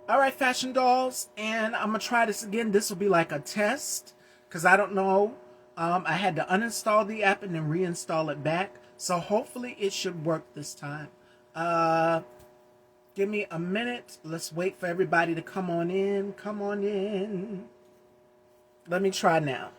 All right, fashion dolls, and I'm gonna try this again. This will be like a test because I don't know. I had to uninstall the app and then reinstall it back, so hopefully it should work this time. Uh, Give me a minute. Let's wait for everybody to come on in. Come on in. Let me try now.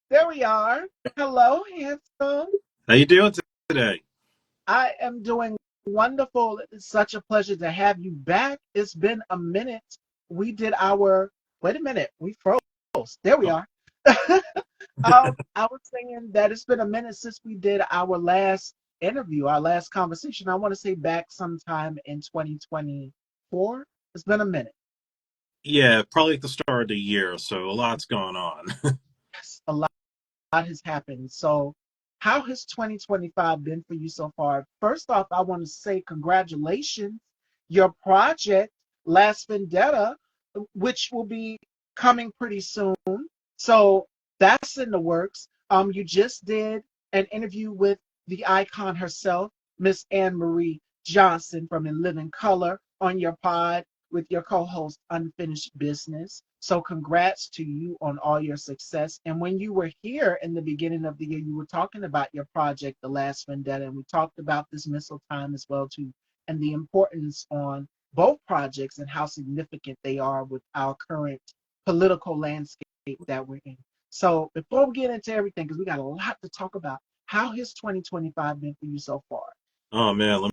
There we are. Hello, handsome. How you doing today? I am doing wonderful. It's such a pleasure to have you back. It's been a minute. We did our, wait a minute, we froze. There we Oh, are. I was saying that it's been a minute since we did our last interview, our last conversation. I want to say back sometime in 2024. It's been a minute. yeah, probably at the start of the year, so a lot's going on. Yes, a lot has happened. So, how has 2025 been for you so far? First off, I want to say congratulations. Your project, Last Vendetta, which will be coming pretty soon. So, that's in the works. You just did an interview with the icon herself, Miss Anne Marie Johnson from In Living Color on your pod with your co-host Unfinished Business. So congrats to you on all your success. And when you were here in the beginning of the year, you were talking about your project, The Last Vendetta, and we talked about this missile time as well too, and the importance on both projects and how significant they are with our current political landscape that we're in. So before we get into everything, because we got a lot to talk about, how has 2025 been for you so far? Oh man, let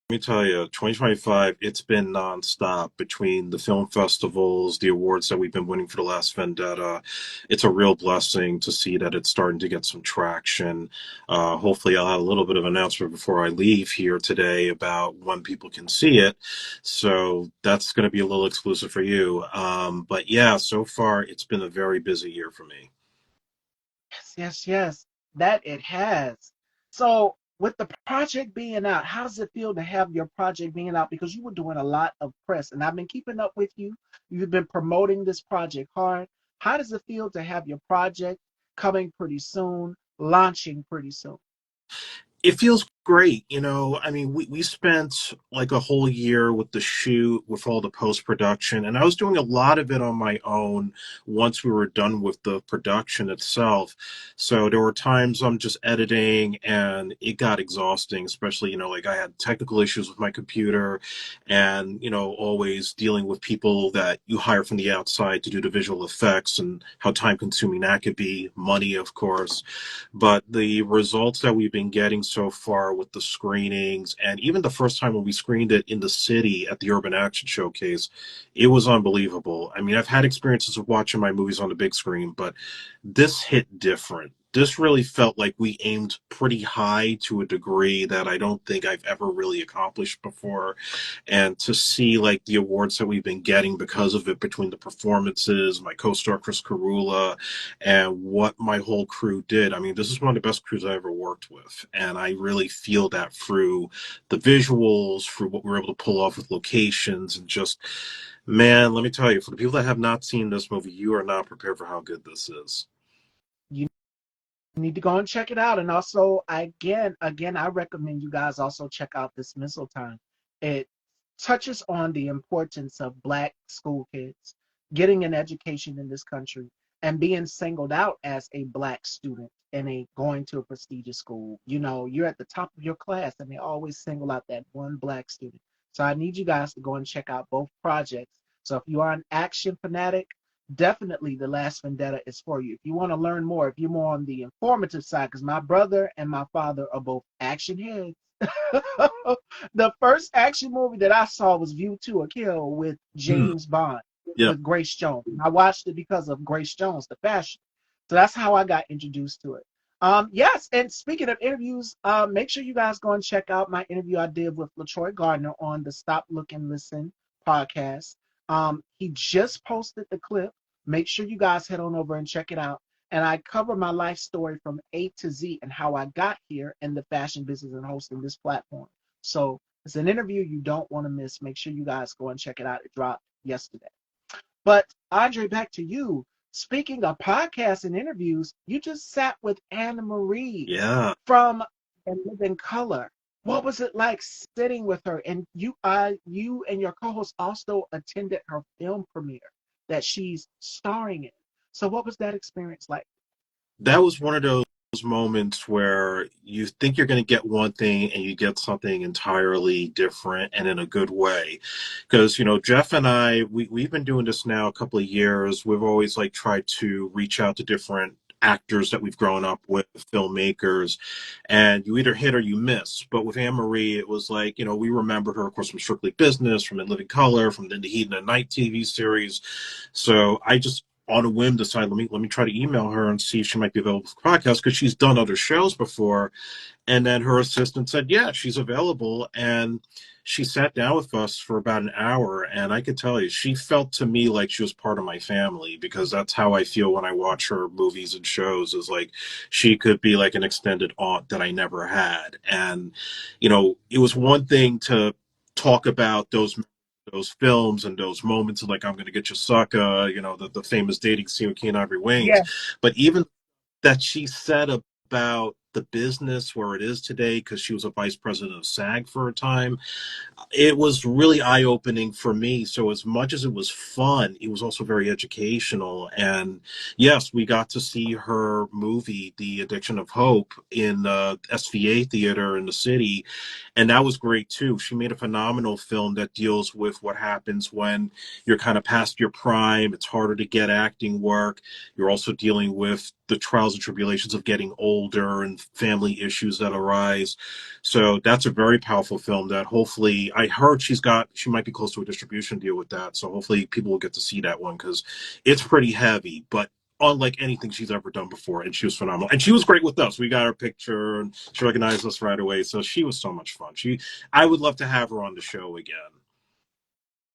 me tell you, 2025, it's been nonstop between the film festivals, the awards that we've been winning for The Last Vendetta. It's a real blessing to see that it's starting to get some traction. Hopefully, I'll have a little bit of an announcement before I leave here today about when people can see it. So that's going to be a little exclusive for you. But yeah, so far, it's been a very busy year for me. Yes, yes, yes, that it has. So, with the project being out, how does it feel to have your project being out? Because you were doing a lot of press, and I've been keeping up with you. You've been promoting this project hard. How does it feel to have your project coming pretty soon, launching pretty soon? It feels great. I mean, we spent like a whole year with the shoot, with all the post production, and I was doing a lot of it on my own once we were done with the production itself. So there were times I'm just editing and it got exhausting, especially, like I had technical issues with my computer and, always dealing with people that you hire from the outside to do the visual effects and how time consuming that could be, money, of course. But the results that we've been getting so far with the screenings, and even the first time when we screened it in the city at the Urban Action Showcase, it was unbelievable. I mean, I've had experiences of watching my movies on the big screen, but this hit different. This really felt like we aimed pretty high to a degree that I don't think I've ever really accomplished before. And to see like the awards that we've been getting because of it, between the performances, my co-star Chris Carula, and what my whole crew did. I mean, this is one of the best crews I ever worked with, and I really feel that through the visuals, through what we were able to pull off with locations, and just, man, let me tell you, for the people that have not seen this movie, you are not prepared for how good this is. You need to go and check it out. And also, again, I recommend you guys also check out this missile time. It touches on the importance of Black school kids getting an education in this country and being singled out as a Black student in a going to a prestigious school. You know, you're at the top of your class and they always single out that one Black student. So I need you guys to go and check out both projects. So if you are an action fanatic, definitely The Last Vendetta is for you. If you want to learn more, if you're more on the informative side, because my brother and my father are both action heads. The first action movie that I saw was View to a Kill with Hmm. James Bond, Yeah. with Grace Jones. I watched it because of Grace Jones, the fashion. So that's how I got introduced to it. Yes, and speaking of interviews, make sure you guys go and check out my interview I did with LaTroy Gardner on the Stop, Look, and Listen podcast. He just posted the clip. Make sure you guys head on over and check it out. And I cover my life story from A to Z and how I got here in the fashion business and hosting this platform. So it's an interview you don't want to miss. Make sure you guys go and check it out. It dropped yesterday. But Andre, back to you. speaking of podcasts and interviews, you just sat with Anna Marie Yeah. from And Live in Color. What was it like sitting with her? And you and your co-host also attended her film premiere that she's starring in. So what was that experience like? That was one of those moments where you think you're going to get one thing and you get something entirely different and in a good way. Because, Jeff and I, we've been doing this now a couple of years. We've always like tried to reach out to different actors that we've grown up with, filmmakers, and you either hit or you miss. But with Anne Marie, it was like, we remembered her, of course, from Strictly Business, from In Living Color, from the Heat and the Night TV series. So I just on a whim decided let me try to email her and see if she might be available for podcast because she's done other shows before. And then her assistant said, yeah, she's available. And she sat down with us for about an hour. And I could tell you, she felt to me like she was part of my family because that's how I feel when I watch her movies and shows is like she could be like an extended aunt that I never had. And, it was one thing to talk about those films and those moments of like I'm gonna get you sucker, the famous dating scene with Keen Ivory Wayans. Yeah. But even that she said about the business where it is today, because she was a vice president of SAG for a time, it was really eye opening for me. So as much as it was fun, it was also very educational. And yes, we got to see her movie, The Addiction of Hope, in the SVA theater in the city, and that was great too. She made a phenomenal film that deals with what happens when you're kind of past your prime. It's harder to get acting work. You're also dealing with the trials and tribulations of getting older and family issues that arise. So that's a very powerful film that hopefully I heard she might be close to a distribution deal with that. So hopefully people will get to see that one because it's pretty heavy, but unlike anything she's ever done before. And she was phenomenal. And she was great with us. We got her picture and she recognized us right away. So she was so much fun. I would love to have her on the show again.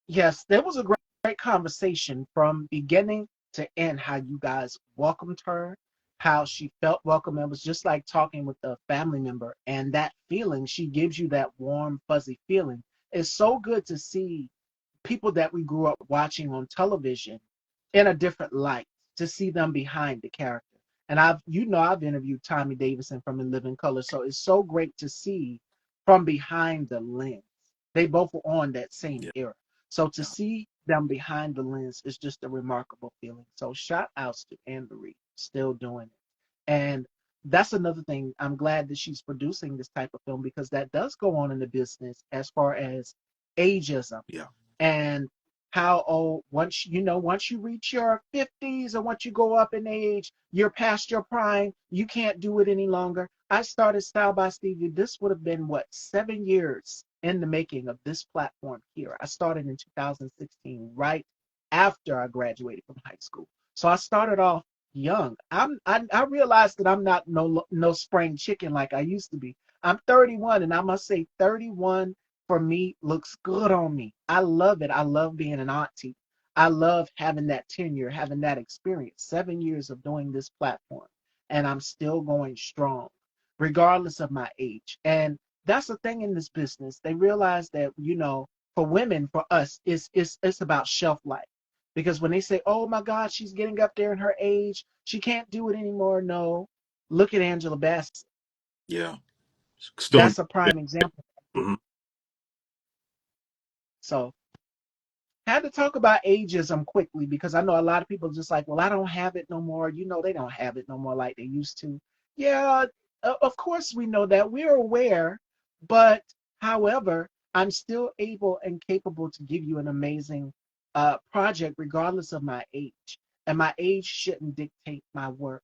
Yes, there was a great conversation from beginning to end, how you guys welcomed her, how she felt welcome. It was just like talking with a family member, and that feeling, she gives you that warm, fuzzy feeling. It's so good to see people that we grew up watching on television in a different light, to see them behind the character. And I've interviewed Tommy Davidson from In Living Color, so it's so great to see from behind the lens. They both were on that same Yeah. era. So to Yeah. see them behind the lens is just a remarkable feeling. So shout outs to Anne Marie, still doing it. And that's another thing. I'm glad that she's producing this type of film because that does go on in the business as far as ageism Yeah. and how once you reach your 50s or once you go up in age, you're past your prime, you can't do it any longer. I started Style by Stevie. This would have been what, 7 years in the making of this platform here. I started in 2016, right after I graduated from high school. So I started off young. I realized that I'm not no spring chicken like I used to be. I'm 31, and I must say 31 for me looks good on me. I love it. I love being an auntie. I love having that tenure, having that experience. 7 years of doing this platform, and I'm still going strong, regardless of my age. And that's the thing in this business. They realize that, for women, for us, it's about shelf life. Because when they say, "Oh my God, she's getting up there in her age, she can't do it anymore," no, look at Angela Bassett. Yeah. Still. That's a prime example. Mm-hmm. So had to talk about ageism quickly because I know a lot of people just like, well, I don't have it no more. They don't have it no more like they used to. Yeah, of course we know that. We're aware, but however, I'm still able and capable to give you an amazing project regardless of my age. And my age shouldn't dictate my work.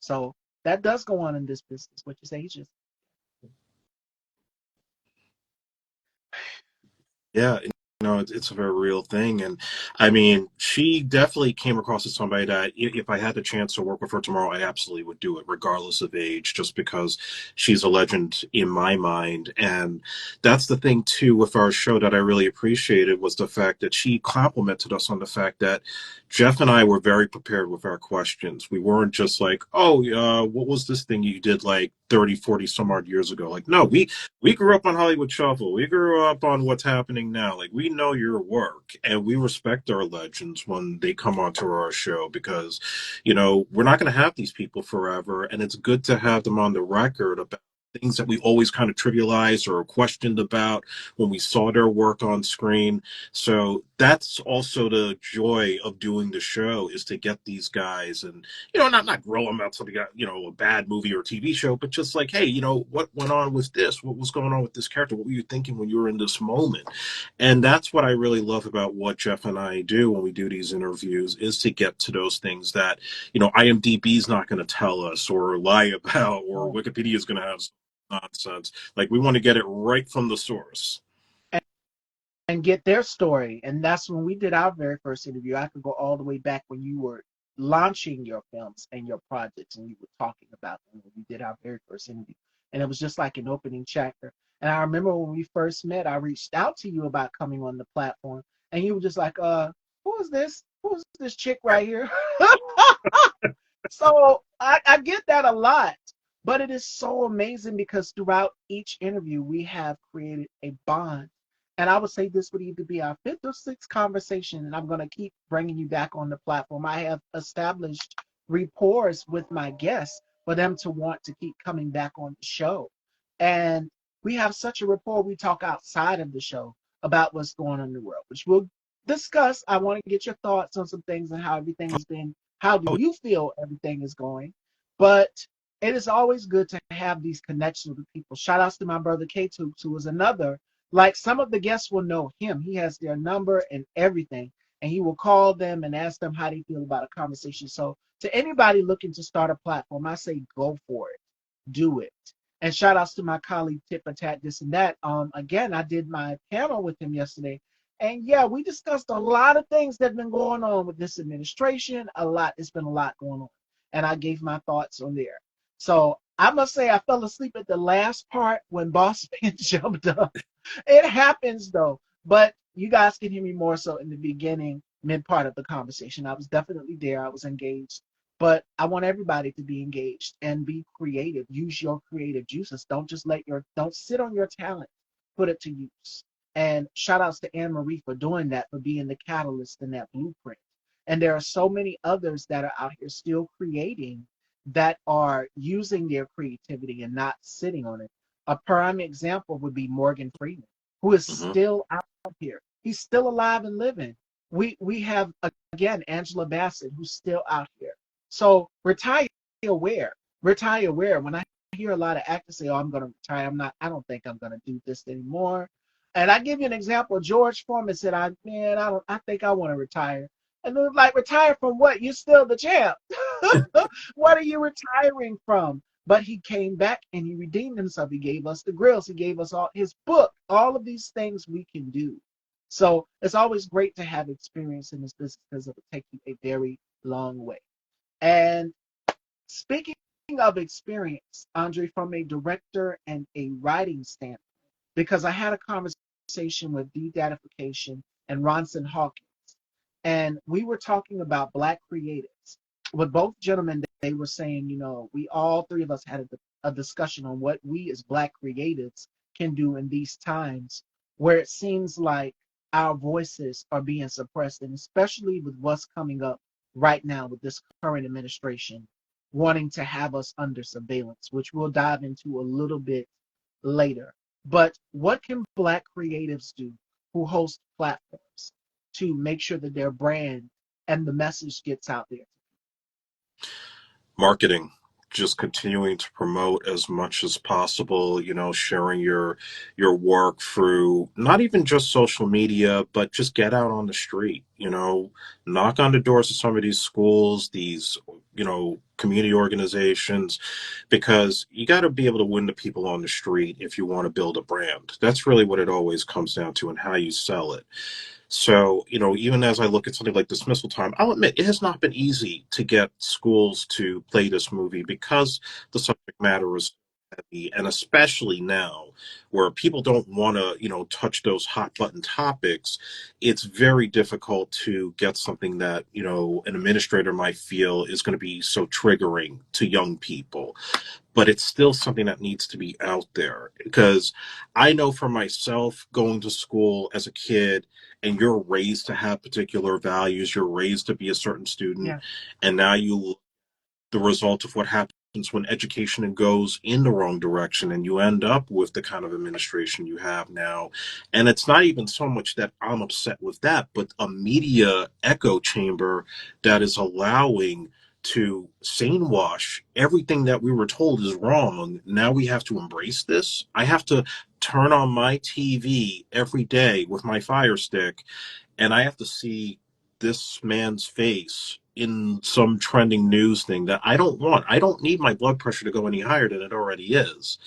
So that does go on in this business, which is ageism. Yeah, it's a very real thing, and I mean, she definitely came across as somebody that if I had the chance to work with her tomorrow, I absolutely would do it, regardless of age, just because she's a legend in my mind. And that's the thing too with our show that I really appreciated was the fact that she complimented us on the fact that Jeff and I were very prepared with our questions. We weren't just like, oh, what was this thing you did like 30, 40 some odd years ago? Like, no, we grew up on Hollywood Shuffle. We grew up on what's happening now. Like we know your work, and we respect our legends when they come onto our show because, we're not going to have these people forever, and it's good to have them on the record about things that we always kind of trivialized or questioned about when we saw their work on screen. So that's also the joy of doing the show, is to get these guys and, not grill them about something, a bad movie or TV show, but just like, hey, what went on with this? What was going on with this character? What were you thinking when you were in this moment? And that's what I really love about what Jeff and I do when we do these interviews, is to get to those things that, IMDb is not going to tell us or lie about, or Wikipedia is going to have nonsense. Like, we want to get it right from the source. And get their story. And that's when we did our very first interview. I could go all the way back when you were launching your films and your projects, and you were talking about them when we did our very first interview. And it was just like an opening chapter. And I remember when we first met, I reached out to you about coming on the platform, and you were just like, who is this? Who's this chick right here? So I get that a lot, but it is so amazing because throughout each interview, we have created a bond. And I would say this would either be our fifth or sixth conversation, and I'm going to keep bringing you back on the platform. I have established rapport with my guests for them to want to keep coming back on the show. And we have such a rapport, we talk outside of the show about what's going on in the world, which we'll discuss. I want to get your thoughts on some things and how everything has been. How do Oh, you feel everything is going? But it is always good to have these connections with people. Shout outs to my brother K Tubes, who is another. Like, some of the guests will know him. He has their number and everything, and he will call them and ask them how they feel about a conversation. So to anybody looking to start a platform, I say go for it, do it. And shout outs to my colleague Tip Attack, this and that. Again, I did my panel with him yesterday, and yeah, we discussed a lot of things that have been going on with this administration. A lot. It's been a lot going on, and I gave my thoughts on there. So I must say I fell asleep at the last part when Boss Man jumped up. It happens though, but you guys can hear me more so in the beginning, mid part of the conversation. I was definitely there. I was engaged, but I want everybody to be engaged and be creative. Use your creative juices. Don't sit on your talent. Put it to use. And shout outs to Anne Marie for doing that, for being the catalyst in that blueprint. And there are so many others that are out here still creating, that are using their creativity and not sitting on it. A prime example would be Morgan Freeman, who is mhm. still out here. He's still alive and living. We have, again, Angela Bassett, who's still out here. So retire aware. Retire aware. When I hear a lot of actors say, "Oh, I'm gonna retire," I don't think I'm gonna do this anymore. And I give you an example. George Foreman said, I think I want to retire. And they're like, retire from what? You're still the champ. What are you retiring from? But he came back and he redeemed himself. He gave us the grills. He gave us all his book, all of these things we can do. So it's always great to have experience in this business because it will take you a very long way. And speaking of experience, Andre, from a director and a writing standpoint, because I had a conversation with D-Datification and Ronson Hawkins, and we were talking about Black creatives. With both gentlemen, they were saying, we all three of us had a discussion on what we as Black creatives can do in these times where it seems like our voices are being suppressed, and especially with what's coming up right now with this current administration wanting to have us under surveillance, which we'll dive into a little bit later. But what can Black creatives do who host platforms to make sure that their brand and the message gets out there? Marketing, just continuing to promote as much as possible, sharing your work through not even just social media, but just get out on the street, knock on the doors of some of these schools, these, community organizations, because you got to be able to win the people on the street if you want to build a brand. That's really what it always comes down to, and how you sell it. So, even as I look at something like Dismissal Time, I'll admit it has not been easy to get schools to play this movie because the subject matter is heavy, and especially now where people don't want to, touch those hot button topics, it's very difficult to get something that, an administrator might feel is going to be so triggering to young people. But it's still something that needs to be out there, because I know for myself, going to school as a kid, and you're raised to have particular values, you're raised to be a certain student, Yeah, and now you the result of what happens when education goes in the wrong direction, and you end up with the kind of administration you have now. And it's not even so much that I'm upset with that, but a media echo chamber that is allowing to wash everything that we were told is wrong. Now we have to embrace this. I have to turn on my TV every day with my Fire Stick, and I have to see this man's face in some trending news thing that I don't want. I don't need my blood pressure to go any higher than it already is.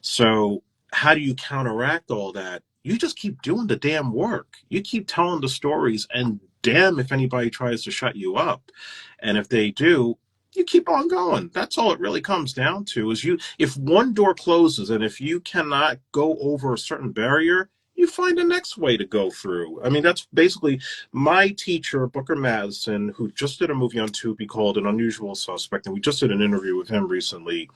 So, how do you counteract all that? You just keep doing the damn work. You keep telling the stories, and damn if anybody tries to shut you up. And if they do, you keep on going. That's all it really comes down to. Is you if one door closes and if you cannot go over a certain barrier, you find the next way to go through. I mean, that's basically my teacher, Booker Madison, who just did a movie on Tubi called An Unusual Suspect, and we just did an interview with him recently.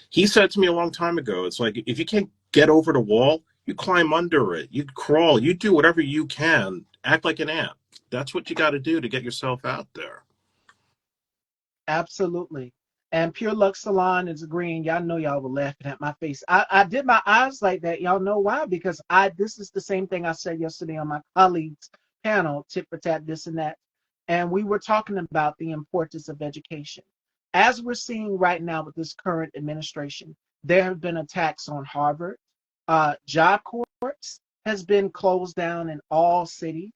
He said to me a long time ago, it's like, if you can't get over the wall, you climb under it, you crawl, you do whatever you can, act like an ant. That's what you got to do to get yourself out there. absolutely. And Pure Luck Salon is agreeing. Y'all know y'all were laughing at my face. I did my eyes like that. Y'all know why? Because this is the same thing I said yesterday on my colleagues' panel, tit for tat, this and that. And we were talking about the importance of education. As we're seeing right now with this current administration, there have been attacks on Harvard. Job Corps has been closed down in all cities.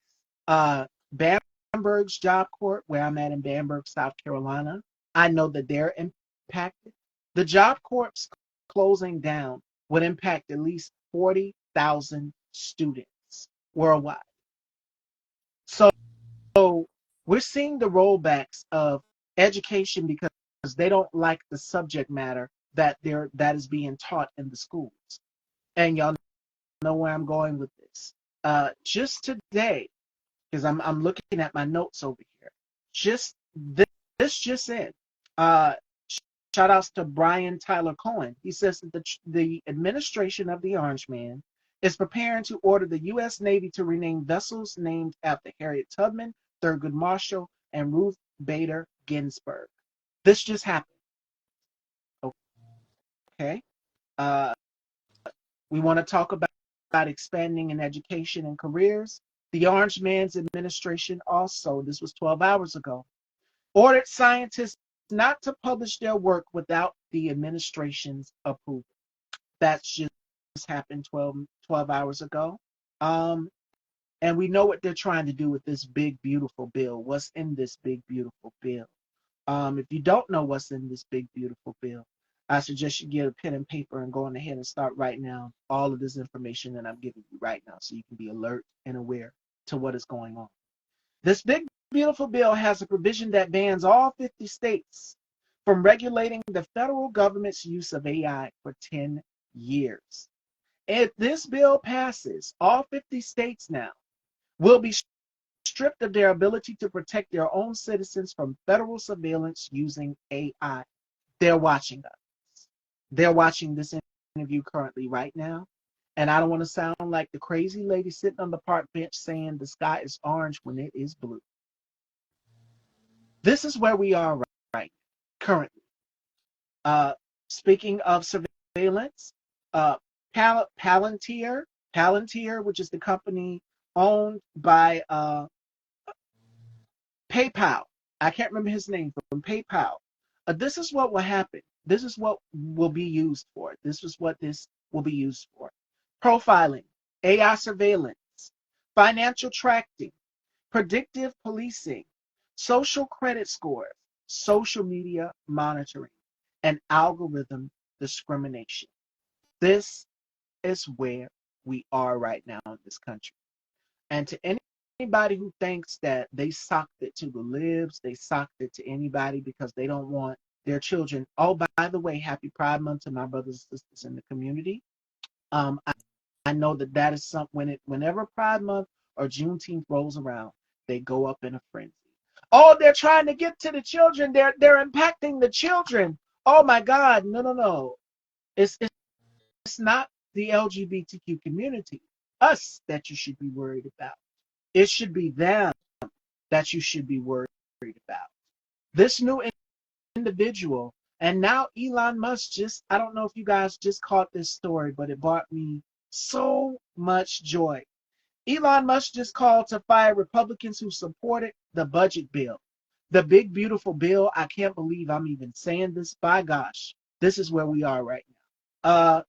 Bamberg's Job Corps, where I'm at in Bamberg, South Carolina, I know that they're impacted. The Job Corps closing down would impact at least 40,000 students worldwide. So we're seeing the rollbacks of education because they don't like the subject matter that is being taught in the schools. And y'all know where I'm going with this. Just today, because I'm looking at my notes over here. Just this just in. Uh, Shout outs to Brian Tyler Cohen. He says that the administration of the Orange Man is preparing to order the U.S. Navy to rename vessels named after Harriet Tubman, Thurgood Marshall, and Ruth Bader Ginsburg. This just happened. Okay. Uh, we want to talk about expanding in education and careers. The Orange Man's administration also, this was 12 hours ago, ordered scientists not to publish their work without the administration's approval. That's just happened 12 hours ago. Um, and we know what they're trying to do with this big, beautiful bill. What's in this big, beautiful bill? If you don't know what's in this big, beautiful bill, I suggest you get a pen and paper and go on ahead and start writing down all of this information that I'm giving you right now so you can be alert and aware to what is going on. This big, beautiful bill has a provision that bans all 50 states from regulating the federal government's use of AI for 10 years. If this bill passes, all 50 states now will be stripped of their ability to protect their own citizens from federal surveillance using AI. They're watching us. They're watching this interview currently right now. And I don't want to sound like the crazy lady sitting on the park bench saying the sky is orange when it is blue. This is where we are right currently. Uh, Speaking of surveillance, uh, Palantir, which is the company owned by PayPal. I can't remember his name from PayPal. This is what will happen. This is what will be used for. This is what this will be used for. Profiling, AI surveillance, financial tracking, predictive policing, social credit scores, social media monitoring, and algorithm discrimination. This is where we are right now in this country. And to anybody who thinks that they socked it to the libs, they socked it to anybody because they don't want their children. Oh, by the way, happy Pride Month to my brothers and sisters in the community. I know that that is something whenever Pride Month or Juneteenth rolls around, they go up in a frenzy. Oh, they're trying to get to the children. They're impacting the children. Oh my God, no, no, no. It's not the LGBTQ community, us that you should be worried about. It should be them that you should be worried about. This new individual, and now Elon Musk just, I don't know if you guys just caught this story, but it brought me so much joy. Elon Musk just called to fire Republicans who supported the budget bill. The big, beautiful bill. I can't believe I'm even saying this. By gosh, this is where we are right now.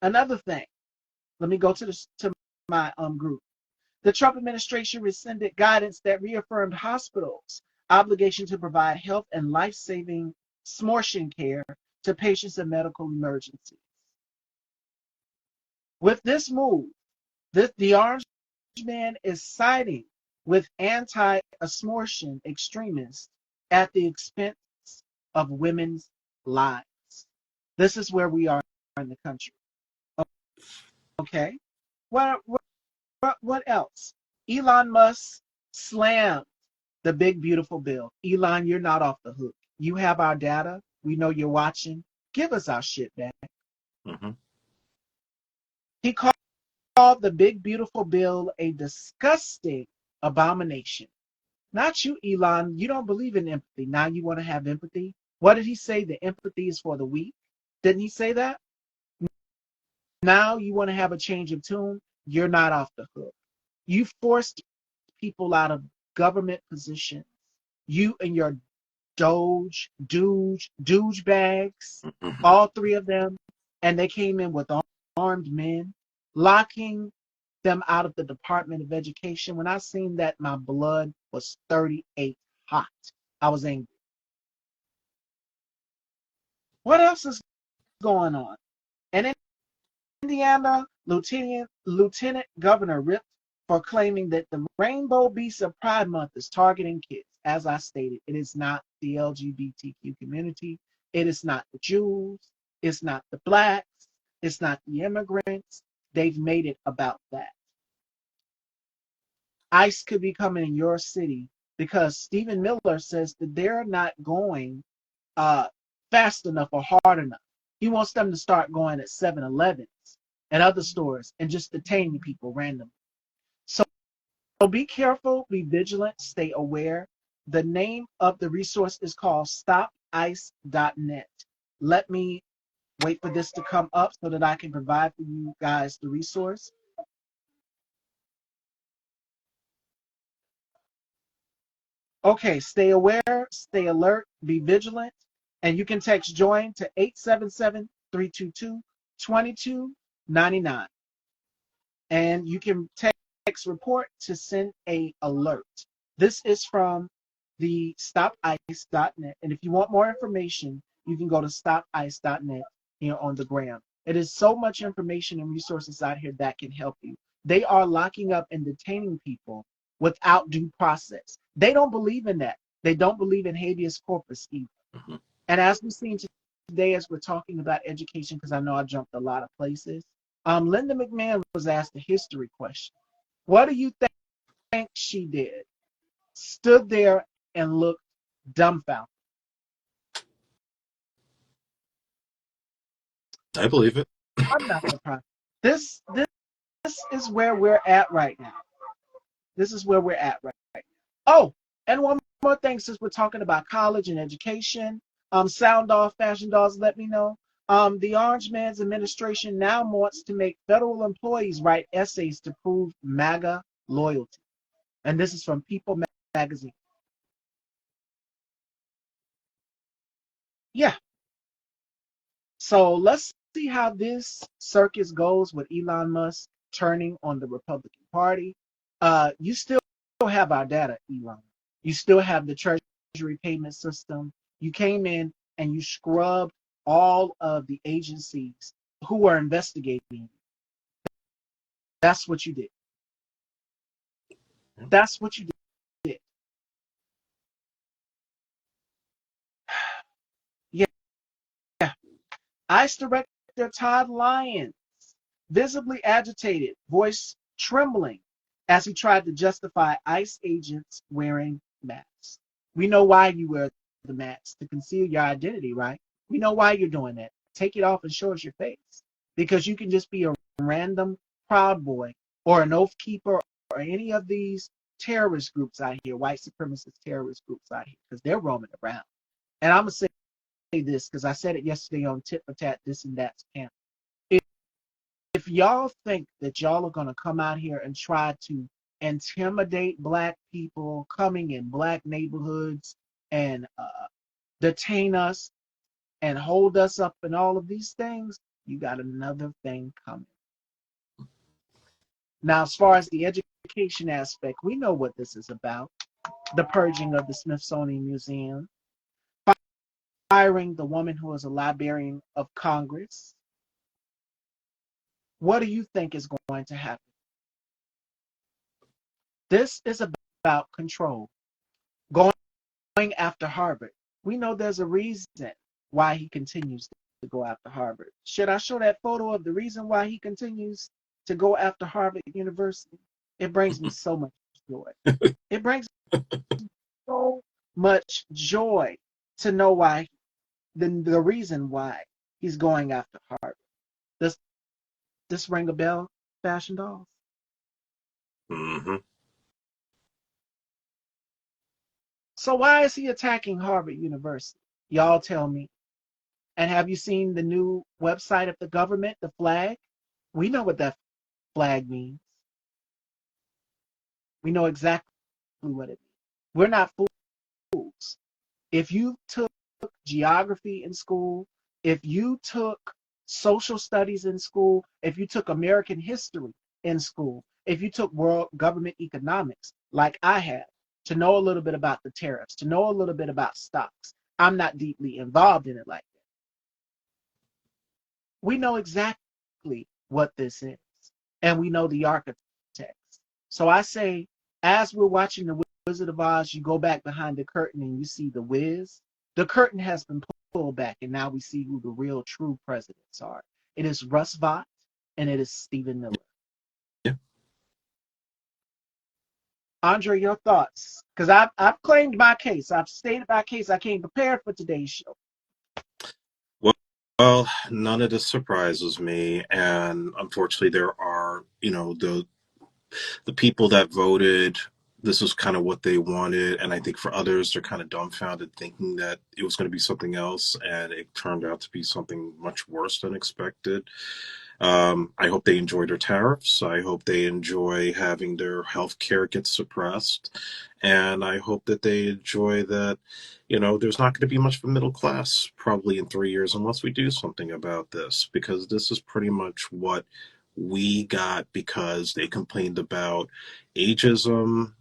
Another thing, let me go to my group. The Trump administration rescinded guidance that reaffirmed hospitals' obligation to provide health and life-saving smortion care to patients in medical emergencies. With this move, the Orange Man is siding with anti-abortion extremists at the expense of women's lives. This is where we are in the country. Okay. What else? Elon Musk slammed the big beautiful bill. Elon, you're not off the hook. You have our data. We know you're watching. Give us our shit back. Mm-hmm. He called the big beautiful bill a disgusting abomination. Not you, Elon. You don't believe in empathy. Now you want to have empathy. What did he say? The empathy is for the weak. Didn't he say that? Now you want to have a change of tune. You're not off the hook. You forced people out of government positions. You and your Doge bags, Mm-hmm. all three of them, and they came in with armed men, locking them out of the Department of Education. When I seen that, my blood was 38 hot. I was angry. What else is going on? And in Indiana, Lieutenant Governor ripped for claiming that the Rainbow Beast of Pride Month is targeting kids. As I stated, it is not the LGBTQ community. It is not the Jews. It's not the blacks. It's not the immigrants. They've made it about that. ICE could be coming in your city because Stephen Miller says that they're not going uh, fast enough or hard enough. He wants them to start going at 7-Elevens and other stores and just detaining people randomly. So be careful, be vigilant, stay aware. The name of the resource is called stopice.net. Let me wait for this to come up so that I can provide for you guys the resource. Okay, stay aware, stay alert, be vigilant, and you can text JOIN to 877-322-2299. And you can text report to send a alert. This is from the stopice.net. And if you want more information, you can go to stopice.net here on the gram. It is so much information and resources out here that can help you. They are locking up and detaining people without due process. They don't believe in that. They don't believe in habeas corpus either. Mm-hmm. And as we've seen today, as we're talking about education, because I know I jumped a lot of places, Linda McMahon was asked a history question. What do you think she did? Stood there and looked dumbfounded. I believe it. I'm not surprised. This is where we're at right now. This is where we're at right now. Oh, and one more thing, since we're talking about college and education, Sound Off Fashion Dolls, let me know. The Orange Man's administration now wants to make federal employees write essays to prove MAGA loyalty. And this is from People Magazine. Yeah. So let's see how this circus goes with Elon Musk turning on the Republican Party. You still have our data, Elon. You still have the Treasury payment system. You came in and you scrubbed all of the agencies who were investigating. That's what you did. That's what you did. ICE Director Todd Lyons, visibly agitated, voice trembling as he tried to justify ICE agents wearing masks. We know why you wear the mask, to conceal your identity, right? We know why you're doing that. Take it off and show us your face. Because you can just be a random Proud Boy or an Oath Keeper or any of these terrorist groups out here, white supremacist terrorist groups out here, because they're roaming around. And I'm going to say this because I said it yesterday on Tit for Tat, this and that camp. If y'all think that y'all are going to come out here and try to intimidate black people coming in black neighborhoods and detain us and hold us up and all of these things, you got another thing coming. Now, as far as the education aspect, we know what this is about. The purging of the Smithsonian Museum, firing the woman who was a librarian of Congress. What do you think is going to happen? This is about control. Going after Harvard. We know there's a reason why he continues to go after Harvard. Should I show that photo of the reason why he continues to go after Harvard University? It brings me so much joy. It brings me so much joy to know why, the reason why he's going after Harvard. Does this ring a bell, Fashion Dolls? Mm-hmm. So why is he attacking Harvard University? Y'all tell me. And have you seen the new website of the government, the flag? We know what that flag means. We know exactly what it means. We're not fools. If you took geography in school, if you took social studies in school, if you took American history in school, if you took world government economics, like I have, to know a little bit about the tariffs, to know a little bit about stocks, I'm not deeply involved in it like that. We know exactly what this is, and we know the architects. So I say, as we're watching the Wizard of Oz, you go back behind the curtain and you see the Wiz. The curtain has been pulled back, and now we see who the real, true presidents are. It is Russ Vought and it is Stephen Miller. Yeah. Andre, your thoughts? Because I've claimed my case. I've stated my case. I came prepared for today's show. Well, none of this surprises me, and unfortunately, there are, the people that voted. This is kind of what they wanted, and I think for others, they're kind of dumbfounded, thinking that it was going to be something else, and it turned out to be something much worse than expected. I hope they enjoy their tariffs. I hope they enjoy having their health care get suppressed. And I hope that they enjoy that, there's not going to be much of a middle class probably in 3 years unless we do something about this, because this is pretty much what we got because they complained about ageism,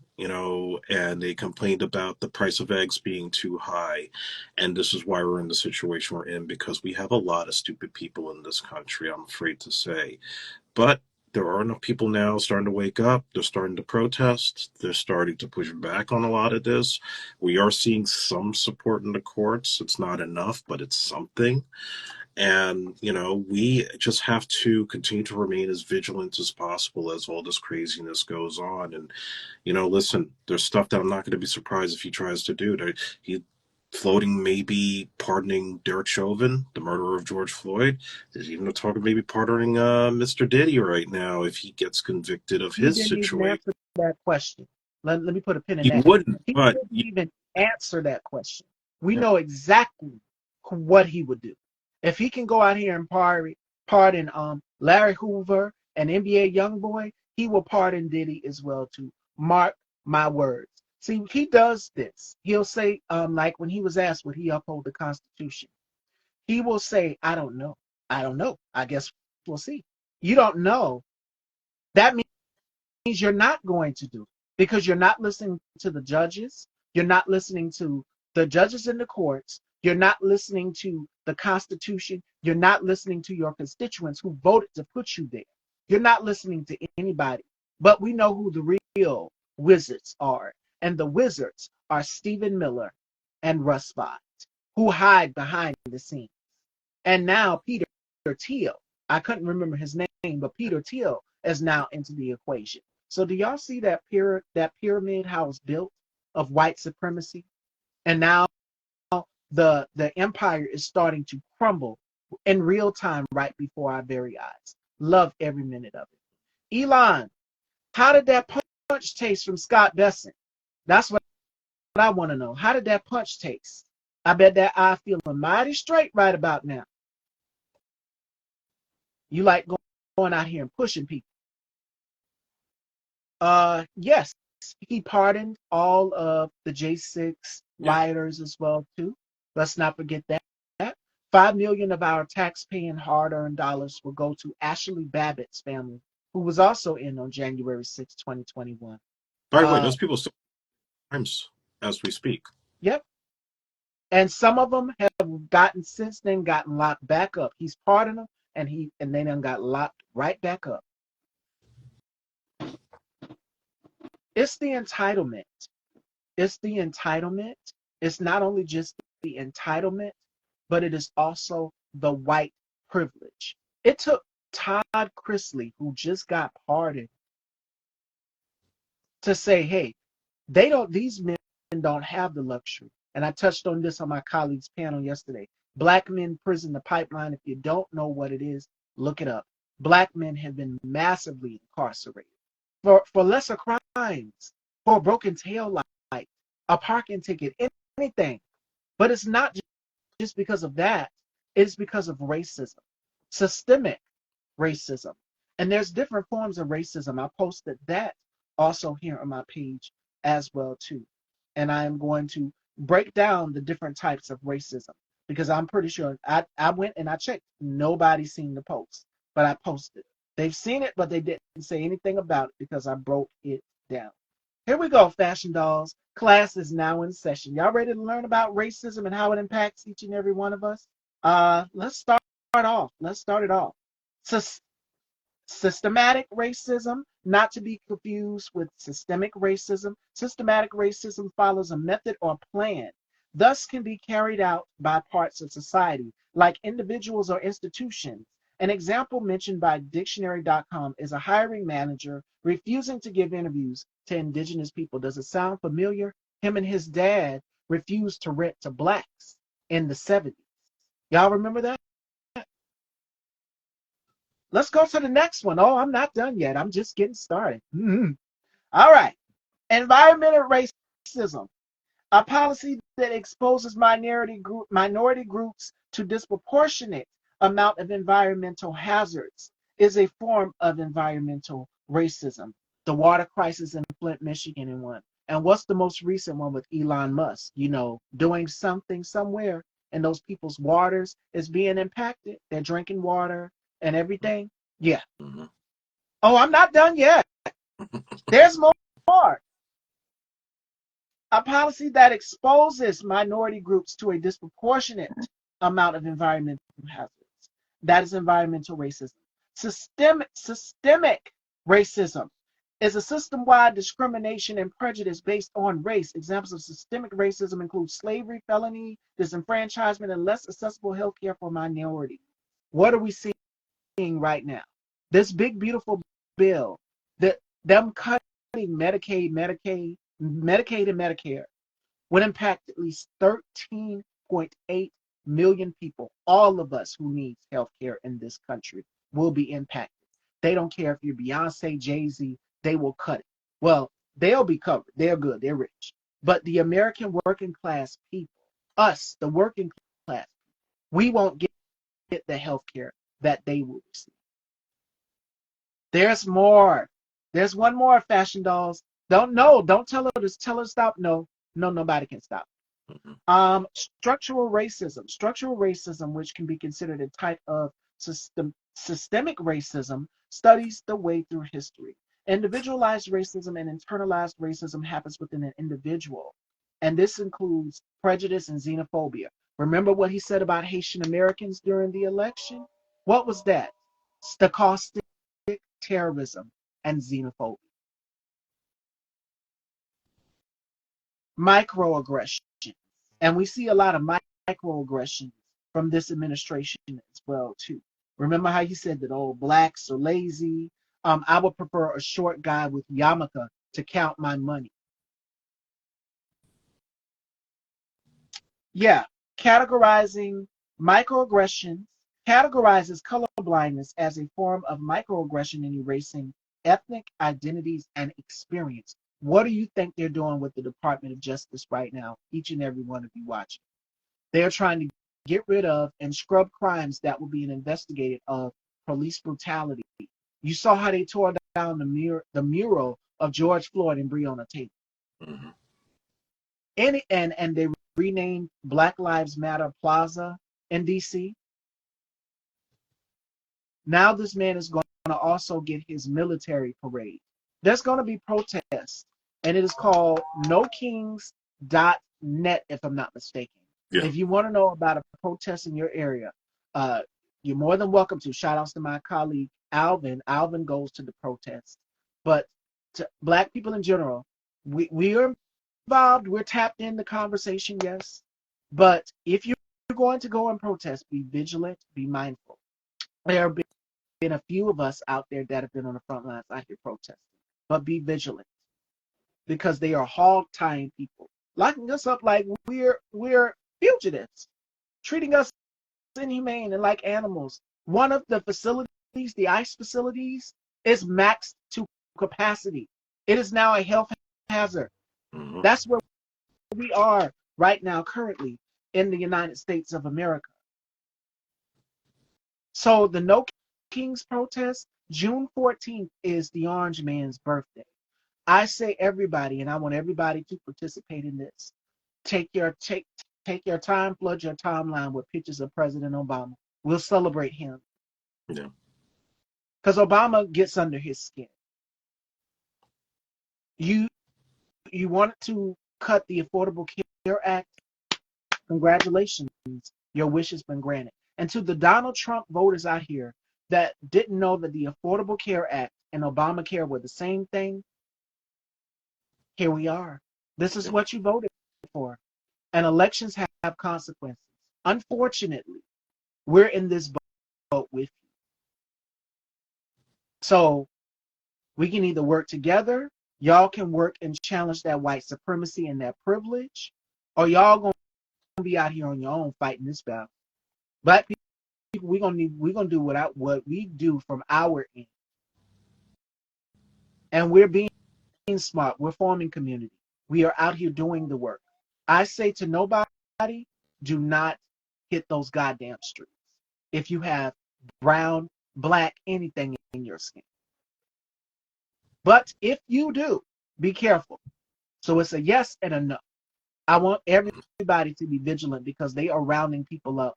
and they complained about the price of eggs being too high. And this is why we're in the situation we're in, because we have a lot of stupid people in this country, I'm afraid to say. But there are enough people now starting to wake up. They're starting to protest. They're starting to push back on a lot of this. We are seeing some support in the courts. It's not enough, but it's something. And, we just have to continue to remain as vigilant as possible as all this craziness goes on. And, listen, there's stuff that I'm not going to be surprised if he tries to do. He floating maybe pardoning Derek Chauvin, the murderer of George Floyd. There's even talk of maybe pardoning Mr. Diddy right now if he gets convicted of He his didn't even situation. answer that question. Let me put a pin in He that. wouldn't, He but didn't even answer that question. We know exactly what he would do. If he can go out here and pardon Larry Hoover and NBA YoungBoy, he will pardon Diddy as well too. Mark my words. See, he does this. He'll say, like when he was asked, would he uphold the Constitution? He will say, I don't know. I don't know. I guess we'll see. You don't know. That means you're not going to do it because you're not listening to the judges. You're not listening to the judges in the courts. You're not listening to the Constitution. You're not listening to your constituents who voted to put you there. You're not listening to anybody. But we know who the real wizards are. And the wizards are Stephen Miller and Russ Vought, who hide behind the scenes. And now Peter Thiel, I couldn't remember his name, but Peter Thiel is now into the equation. So do y'all see that pyramid how it's built of white supremacy? And now the empire is starting to crumble in real time right before our very eyes. Love every minute of it. Elon, how did that punch taste from Scott Besson? That's what I want to know. How did that punch taste? I bet that eye feeling mighty straight right about now. You like going out here and pushing people. Yes, he pardoned all of the J6 Yeah. rioters as well too. Let's not forget that. 5 million of our tax-paying hard-earned dollars will go to Ashley Babbitt's family, who was also in on January 6, 2021. By the way, Uh, those people still times as we speak. yep. And some of them have gotten since then gotten locked back up. He's pardoned them, and they done got locked right back up. It's the entitlement. It's the entitlement. It's not only just the entitlement, but it is also the white privilege. It took Todd Chrisley, who just got pardoned, to say, hey, these men don't have the luxury. And I touched on this on my colleague's panel yesterday. Black men prison, the pipeline. If you don't know what it is, look it up. Black men have been massively incarcerated for lesser crimes, for a broken tail light, a parking ticket, anything. But it's not just because of that. It's because of racism, systemic racism. And there's different forms of racism. I posted that also here on my page as well too. And I am going to break down the different types of racism because I'm pretty sure I went and I checked. Nobody's seen the post, but I posted. They've seen it, but they didn't say anything about it because I broke it down. Here we go, fashion dolls. Class is now in session. Y'all ready to learn about racism and how it impacts each and every one of us? Let's start off. Let's start it off. Systematic racism, not to be confused with systemic racism. Systematic racism follows a method or plan, thus can be carried out by parts of society, like individuals or institutions. An example mentioned by dictionary.com is a hiring manager refusing to give interviews to indigenous people. Does it sound familiar? Him and his dad refused to rent to blacks in the 70s. Y'all remember that? Let's go to the next one. Oh, I'm not done yet. I'm just getting started. All right. Environmental racism, a policy that exposes minority groups to disproportionate amount of environmental hazards, is a form of environmental racism. The water crisis in Flint, Michigan, and one. And what's the most recent one with Elon Musk? Doing something somewhere, and those people's waters is being impacted. They're drinking water and everything. Yeah. Mm-hmm. Oh, I'm not done yet. There's more. A policy that exposes minority groups to a disproportionate amount of environmental hazards. That is environmental racism. Systemic racism is a system-wide discrimination and prejudice based on race. Examples of systemic racism include slavery, felony, disenfranchisement, and less accessible health care for minorities. What are we seeing right now? This big, beautiful bill, that them cutting Medicaid and Medicare would impact at least 13.8 million people. All of us who need health care in this country will be impacted. They don't care if you're Beyonce, Jay-Z, they will cut it. Well, they'll be covered. They're good. They're rich. But the American working class people, us, the working class, we won't get the health care that they will receive. There's more. There's one more, fashion dolls. Don't tell her to tell her stop. No, no, nobody can stop. Structural racism. Structural racism, which can be considered a type of systemic racism, studies the way through history. Individualized racism and internalized racism happens within an individual, and this includes prejudice and xenophobia. Remember what he said about Haitian Americans during the election? What was that? Stochastic terrorism and xenophobia. Microaggressions. And we see a lot of microaggressions from this administration as well too. Remember how he said that, oh, blacks are lazy? I would prefer a short guy with yarmulke to count my money. Yeah, categorizing microaggressions categorizes color blindness as a form of microaggression in erasing ethnic identities and experience. What do you think they're doing with the Department of Justice right now? Each and every one of you watching. They're trying to get rid of and scrub crimes that were being investigated of police brutality. You saw how they tore down the mural of George Floyd and Breonna Taylor. Mm-hmm. And they renamed Black Lives Matter Plaza in DC. Now this man is going to also get his military parade. There's going to be protests, and it is called nokings.net, if I'm not mistaken. Yeah. If you want to know about a protest in your area, you're more than welcome to. Shout outs to my colleague Alvin. Alvin goes to the protest. But to Black people in general, we are involved. We're tapped in the conversation, yes. But if you're going to go and protest, be vigilant, be mindful. There have been a few of us out there that have been on the front lines out here protesting. But be vigilant because they are hog tying people, locking us up like we're fugitives, treating us inhumane and like animals. One of the facilities, the ICE facilities, is maxed to capacity. It is now a health hazard. Mm-hmm. That's where we are right now, currently in the United States of America. So the No Kings protest, June 14th, is the Orange Man's birthday. I say everybody, and I want everybody to participate in this. Take your time, flood your timeline with pictures of President Obama. We'll celebrate him. Yeah. Because Obama gets under his skin. You wanted to cut the Affordable Care Act. Congratulations. Your wish has been granted. And to the Donald Trump voters out here that didn't know that the Affordable Care Act and Obamacare were the same thing, here we are. This is Yeah. what you voted for. And elections have consequences. Unfortunately, we're in this boat with you. So we can either work together, y'all can work and challenge that white supremacy and that privilege, or y'all gonna be out here on your own fighting this battle. Black people, we're gonna do what we do from our end. And we're being smart. We're forming community. We are out here doing the work. I say to nobody, do not hit those goddamn streets if you have brown, black, anything in your skin. But if you do, be careful. So it's a yes and a no. I want everybody to be vigilant because they are rounding people up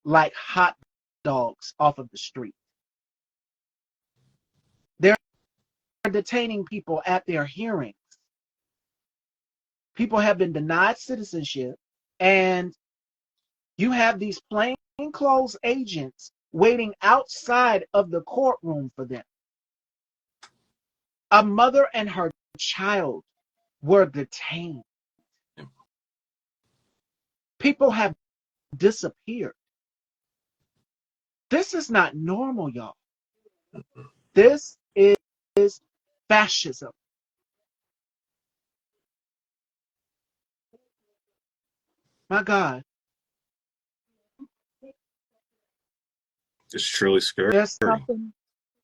like hot dogs off of the street. They're detaining people at their hearings. People have been denied citizenship, and you have these plainclothes agents waiting outside of the courtroom for them. A mother and her child were detained. People have disappeared. This is not normal, y'all. This is fascism. My God, It's truly scary. there's something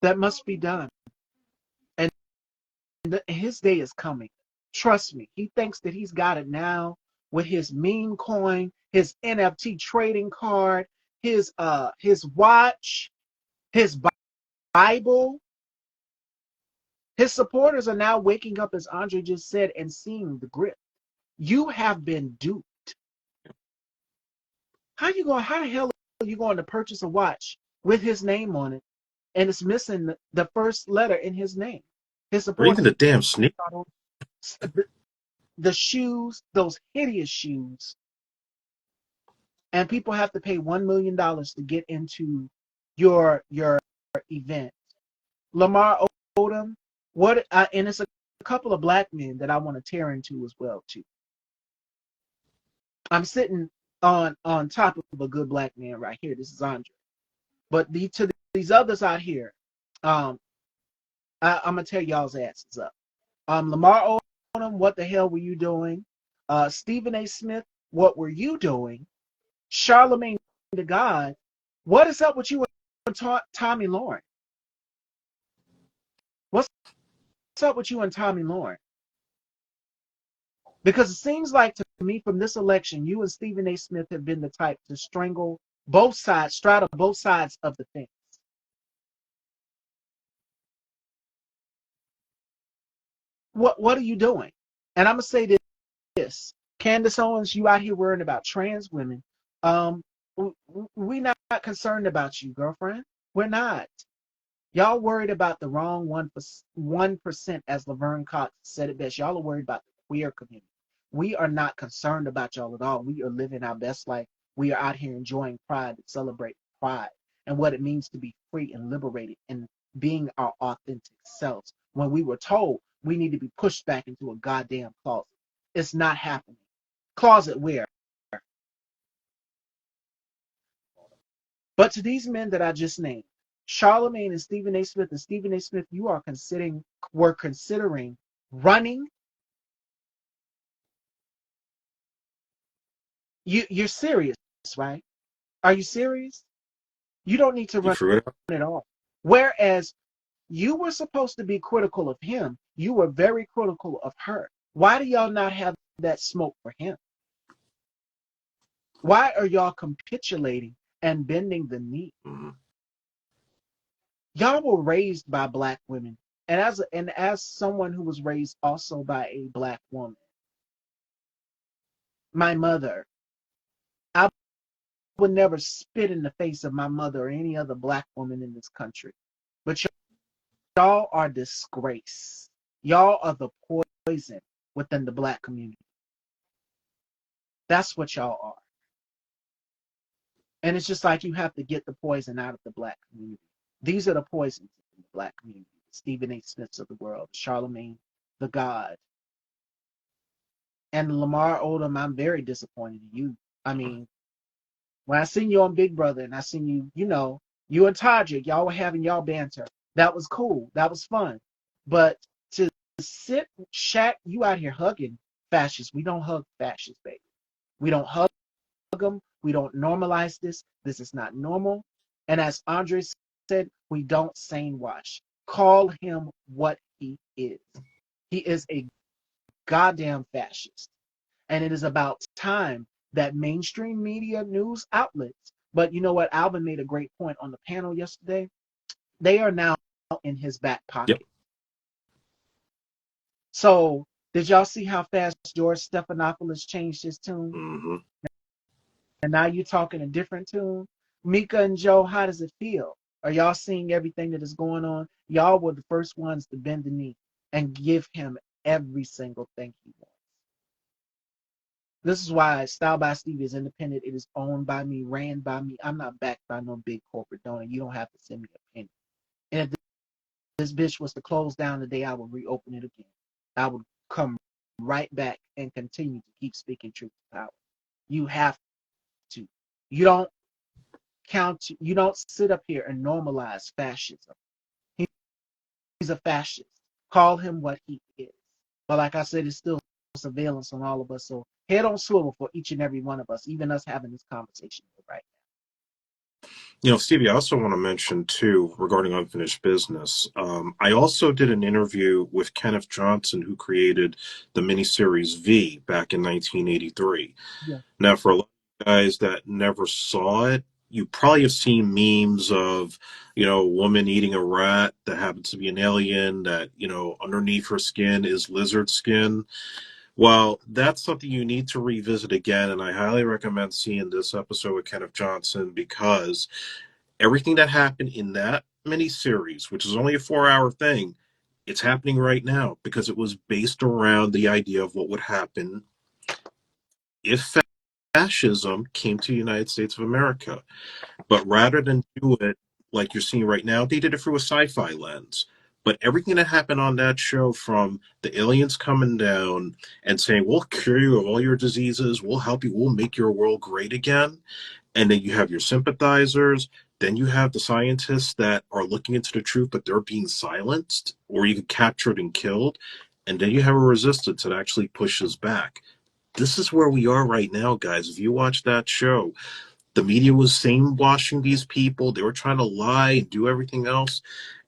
that must be done. And his day is coming. Trust me. He thinks that he's got it now with his meme coin, his NFT trading card, his watch, his Bible. His supporters are now waking up, as Andre just said, and seeing the grip. You have been duped. How the hell are you going to purchase a watch with his name on it and it's missing the first letter in his name? His Or even supporters, the damn sneak. the shoes, those hideous shoes, and people have to pay $1 million to get into your event. Lamar Odom, and it's a couple of black men that I want to tear into as well too. I'm sitting on top of a good black man right here. This is Andre. But to these others out here, um, I'm gonna tear y'all's asses up. Lamar Odom, what the hell were you doing? Stephen A. Smith, what were you doing? Charlemagne the God, what is up with you and Tommy Lauren? What's up with you and Tommy Lauren? Because it seems like to me from this election, you and Stephen A. Smith have been the type to strangle both sides, straddle both sides of the fence. What are you doing? And I'm gonna say this: Candace Owens, you out here worrying about trans women. Um, we not concerned about you, girlfriend. We're not. Y'all worried about the wrong 1%, as Laverne Cox said it best. Y'all are worried about the queer community. We are not concerned about y'all at all. We are living our best life. We are out here enjoying pride and celebrating pride and what it means to be free and liberated and being our authentic selves. When we were told we need to be pushed back into a goddamn closet, it's not happening. Closet where? But to these men that I just named, Charlemagne and Stephen A. Smith, you are considering running. You're serious, right? Are you serious? You don't need to You run threw it out. at all. Whereas you were supposed to be critical of him, you were very critical of her. Why do y'all not have that smoke for him? Why are y'all capitulating and bending the knee? Mm-hmm. Y'all were raised by black women, and as someone who was raised also by a black woman, my mother, I would never spit in the face of my mother or any other black woman in this country. But y'all are disgrace. Y'all are the poison within the black community. That's what y'all are. And it's just like you have to get the poison out of the black community. These are the poisons in the black community. Stephen A. Smiths of the world, Charlemagne the God, and Lamar Odom. I'm very disappointed in you. I mean, when I seen you on Big Brother and I seen you, you and Tajik, y'all were having y'all banter. That was cool. That was fun. But to sit, Shaq, you out here hugging fascists. We don't hug fascists, baby. We don't hug them. We don't normalize this. This is not normal. And as Andre said, we don't sane wash. Call him what he is. He is a goddamn fascist. And it is about time that mainstream media news outlets, but you know what? Alvin made a great point on the panel yesterday. They are now in his back Yep. pocket. So, did y'all see how fast George Stephanopoulos changed his tune? Mm-hmm. And now you're talking a different tune? Mika and Joe, how does it feel? Are y'all seeing everything that is going on? Y'all were the first ones to bend the knee and give him every single thing he wants. This is why Style by Stevie is independent. It is owned by me, ran by me. I'm not backed by no big corporate donor. You don't have to send me a penny. And if this bitch was to close down today, I would reopen it again. I would come right back and continue to keep speaking truth to power. You have to. You don't you don't sit up here and normalize fascism. He's a fascist. Call him what he is. But like I said, it's still surveillance on all of us. So head on swivel for each and every one of us, even us having this conversation right Stevie, I also want to mention too regarding unfinished business. I also did an interview with Kenneth Johnson, who created the miniseries V back in 1983. now. Yeah. Now, for a lot of guys that never saw it, you probably have seen memes of, a woman eating a rat that happens to be an alien that, underneath her skin is lizard skin. Well, that's something you need to revisit again, and I highly recommend seeing this episode with Kenneth Johnson because everything that happened in that miniseries, which is only a 4-hour thing, it's happening right now because it was based around the idea of what would happen if fascism came to the United States of America. But rather than do it like you're seeing right now, they did it through a sci-fi lens. But everything that happened on that show, from the aliens coming down and saying, we'll cure you of all your diseases, we'll help you, we'll make your world great again. And then you have your sympathizers, then you have the scientists that are looking into the truth, but they're being silenced or even captured and killed. And then you have a resistance that actually pushes back. This is where we are right now, guys. If you watch that show, the media was same washing these people. They were trying to lie and do everything else.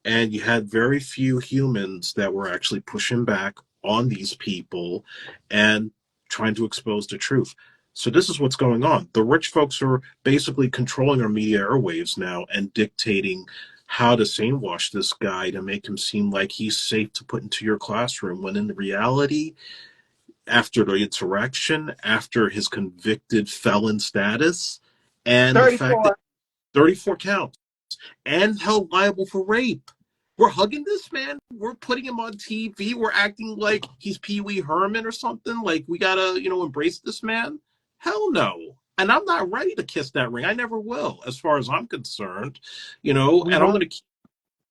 And you had very few humans that were actually pushing back on these people and trying to expose the truth. So this is what's going on. The rich folks are basically controlling our media airwaves now and dictating how to brainwash this guy to make him seem like he's safe to put into your classroom, when in reality, after the insurrection, after his convicted felon status, and the fact that 34. 34 counts and held liable for rape. We're hugging this man. We're putting him on TV. We're acting like he's Pee Wee Herman or something. Like we gotta, embrace this man. Hell no. And I'm not ready to kiss that ring. I never will, as far as I'm concerned. We And I'm won't. gonna keep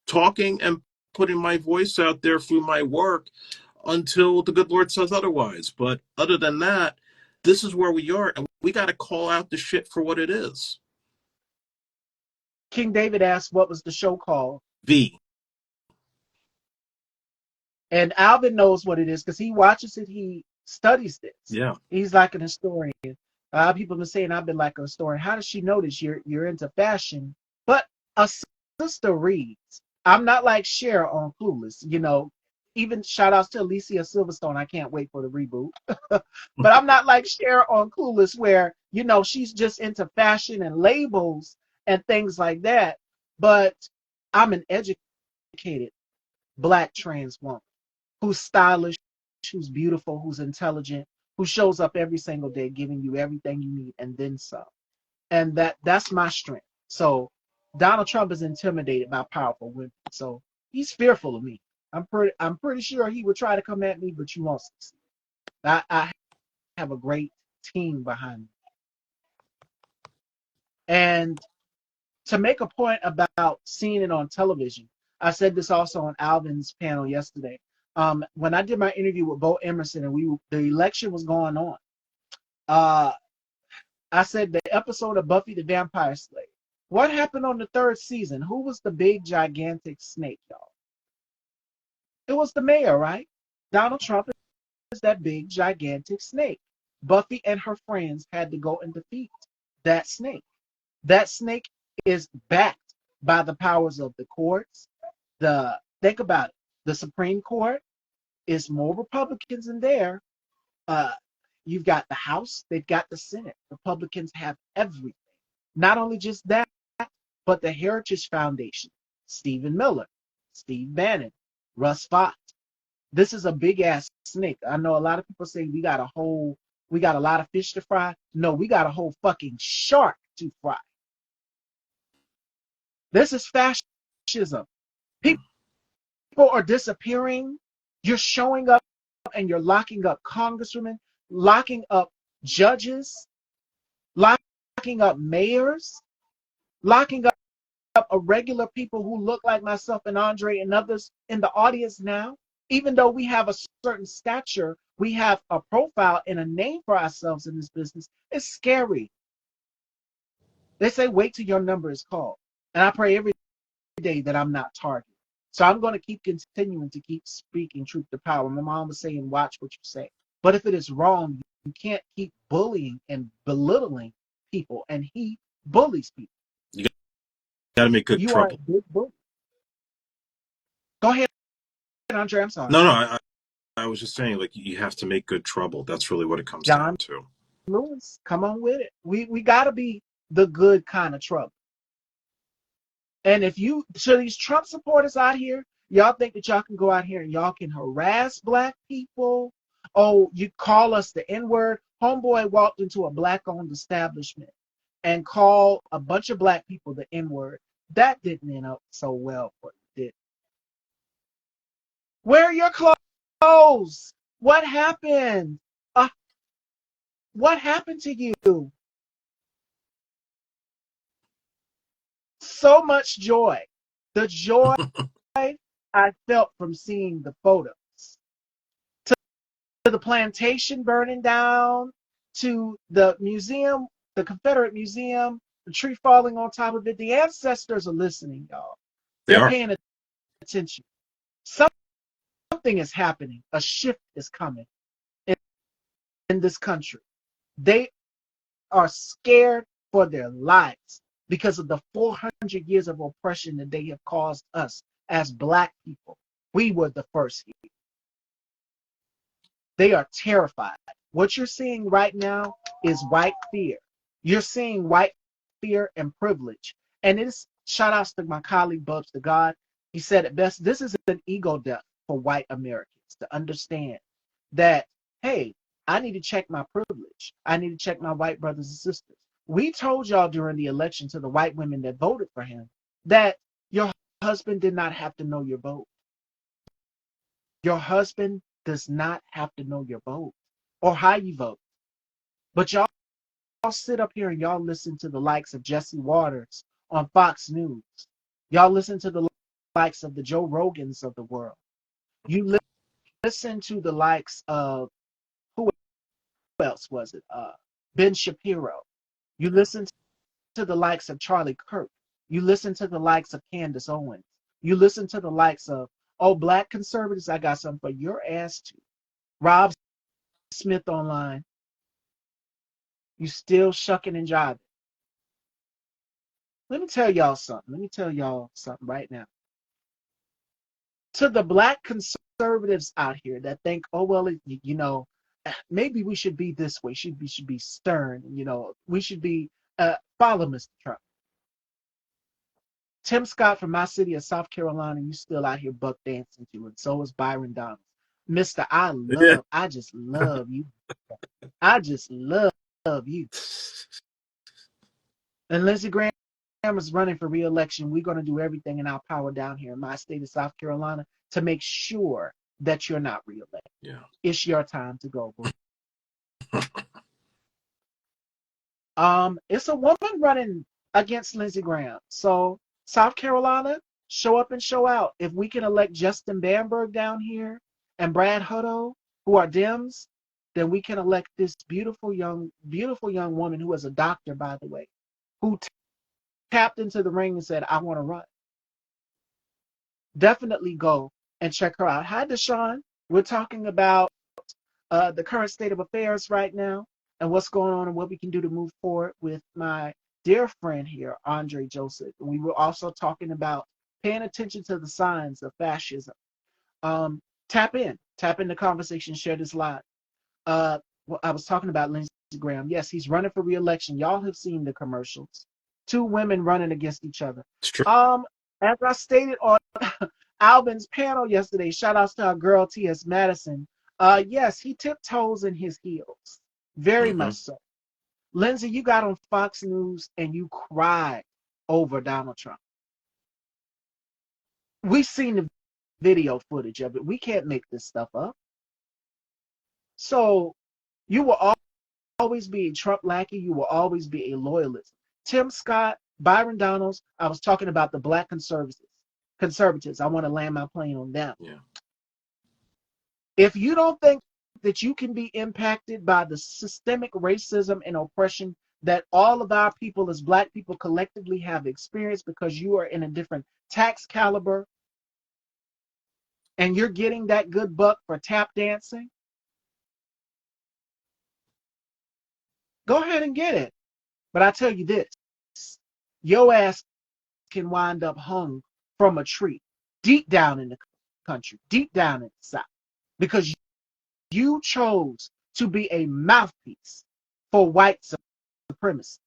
talking and putting my voice out there through my work until the good Lord says otherwise. But other than that, this is where we are, and we got to call out the shit for what it is. King David asked what was the show called. V. And Alvin knows what it is because he watches it, he studies this. Yeah. He's like an historian. People have been saying I've been like a historian. How does she know this? You're into fashion. But a sister reads. I'm not like Cher on Clueless, Even shout outs to Alicia Silverstone. I can't wait for the reboot. But I'm not like Cher on Clueless, where, she's just into fashion and labels and things like that. But I'm an educated Black trans woman who's stylish, who's beautiful, who's intelligent, who shows up every single day giving you everything you need and then some. And that's my strength. So Donald Trump is intimidated by powerful women. So he's fearful of me. I'm pretty sure he would try to come at me, but you won't succeed. I have a great team behind me. And to make a point about seeing it on television, I said this also on Alvin's panel yesterday. When I did my interview with Bo Emerson and the election was going on, uh, I said the episode of Buffy the Vampire Slayer. What happened on the third season? Who was the big gigantic snake, y'all? It was the mayor, right? Donald Trump is that big gigantic snake. Buffy and her friends had to go and defeat that snake. That snake is backed by the powers of the courts. Think about it. The Supreme Court is more Republicans in there. Uh, you've got the House, they've got the Senate. Republicans have everything. Not only just that, but the Heritage Foundation, Stephen Miller, Steve Bannon, Russ Vought. This is a big ass snake. I know a lot of people say we got a lot of fish to fry. No, we got a whole fucking shark to fry. This is fascism. People are disappearing. You're showing up and you're locking up congresswomen, locking up judges, locking up mayors, locking up regular people who look like myself and Andre and others in the audience now. Even though we have a certain stature, we have a profile and a name for ourselves in this business. It's scary. They say wait till your number is called. And I pray every day that I'm not targeted. So I'm going to keep continuing to keep speaking truth to power. My mom was saying, watch what you say. But if it is wrong, you can't keep bullying and belittling people. And he bullies people. You got to make good You are a trouble. big bully. Go ahead, Andre. I'm sorry. No, no, I was just saying, like, you have to make good trouble. That's really what it comes John down to. Lewis, come on with it. We got to be the good kind of trouble. And if you, so these Trump supporters out here, y'all think that y'all can go out here and y'all can harass Black people? Oh, you call us the N-word? Homeboy walked into a Black-owned establishment and called a bunch of Black people the N-word. That didn't end up so well for you, did it? Where are your clothes? What happened? Uh, what happened to you? So much joy. The joy I felt from seeing the photos. To the plantation burning down, to the museum, the Confederate Museum, the tree falling on top of it. The ancestors are listening, y'all. They They're are. paying attention. Something is happening. A shift is coming in, in this country. They are scared for their lives because of the 400 years of oppression that they have caused us as Black people. We were the first here. They are terrified. What you're seeing right now is white fear. You're seeing white fear and privilege. And it's shout outs to my colleague Bubs to God. He said it best. This is an ego death for white Americans to understand that, hey, I need to check my privilege. I need to check my white brothers and sisters. We told y'all during the election to the white women that voted for him that your husband did not have to know your vote. Your husband does not have to know your vote or how you vote. But y'all sit up here and y'all listen to the likes of Jesse Waters on Fox News. Y'all listen to the likes of the Joe Rogans of the world. You listen to the likes of who else was it? Ben Shapiro. You listen to the likes of Charlie Kirk. You listen to the likes of Candace Owens. You listen to the likes of, oh, Black conservatives, I got something for your ass too. Rob Smith online. You still shucking and jiving. Let me tell y'all something. Let me tell y'all something right now. To the Black conservatives out here that think, oh well, maybe we should be this way. We should be stern. We should be follow Mr. Trump. Tim Scott from my city of South Carolina, you still out here buck dancing to, and so is Byron Donalds. Mister, Yeah. I just love you. I just love you. And Lindsey Graham is running for re-election. We're going to do everything in our power down here in my state of South Carolina to make sure that you're not re-elected. Yeah. It's your time to go, boo. It's a woman running against Lindsey Graham. So South Carolina, show up and show out. If we can elect Justin Bamberg down here and Brad Hutto, who are Dems, then we can elect this beautiful young woman who is a doctor, by the way, who tapped into the ring and said, I want to run. Definitely go and check her out. Hi, Deshaun. We're talking about the current state of affairs right now and what's going on and what we can do to move forward with my dear friend here, Andre Joseph. And we were also talking about paying attention to the signs of fascism. Tap in the conversation, share this live. I was talking about Lindsey Graham. Yes, he's running for re-election. Y'all have seen the commercials. Two women running against each other. It's true. As I stated on Alvin's panel yesterday, shout outs to our girl T.S. Madison. Yes, he tiptoes in his heels. Very Mm-hmm. much so. Lindsay, you got on Fox News and you cried over Donald Trump. We've seen the video footage of it. We can't make this stuff up. So you will always be a Trump lackey. You will always be a loyalist. Tim Scott, Byron Donalds, I was talking about the Black conservatives. I want to land my plane on them. Yeah. If you don't think that you can be impacted by the systemic racism and oppression that all of our people as Black people collectively have experienced because you are in a different tax caliber and you're getting that good buck for tap dancing, go ahead and get it. But I tell you this, your ass can wind up hung from a tree deep down in the country, deep down in the South, because you chose to be a mouthpiece for white supremacy.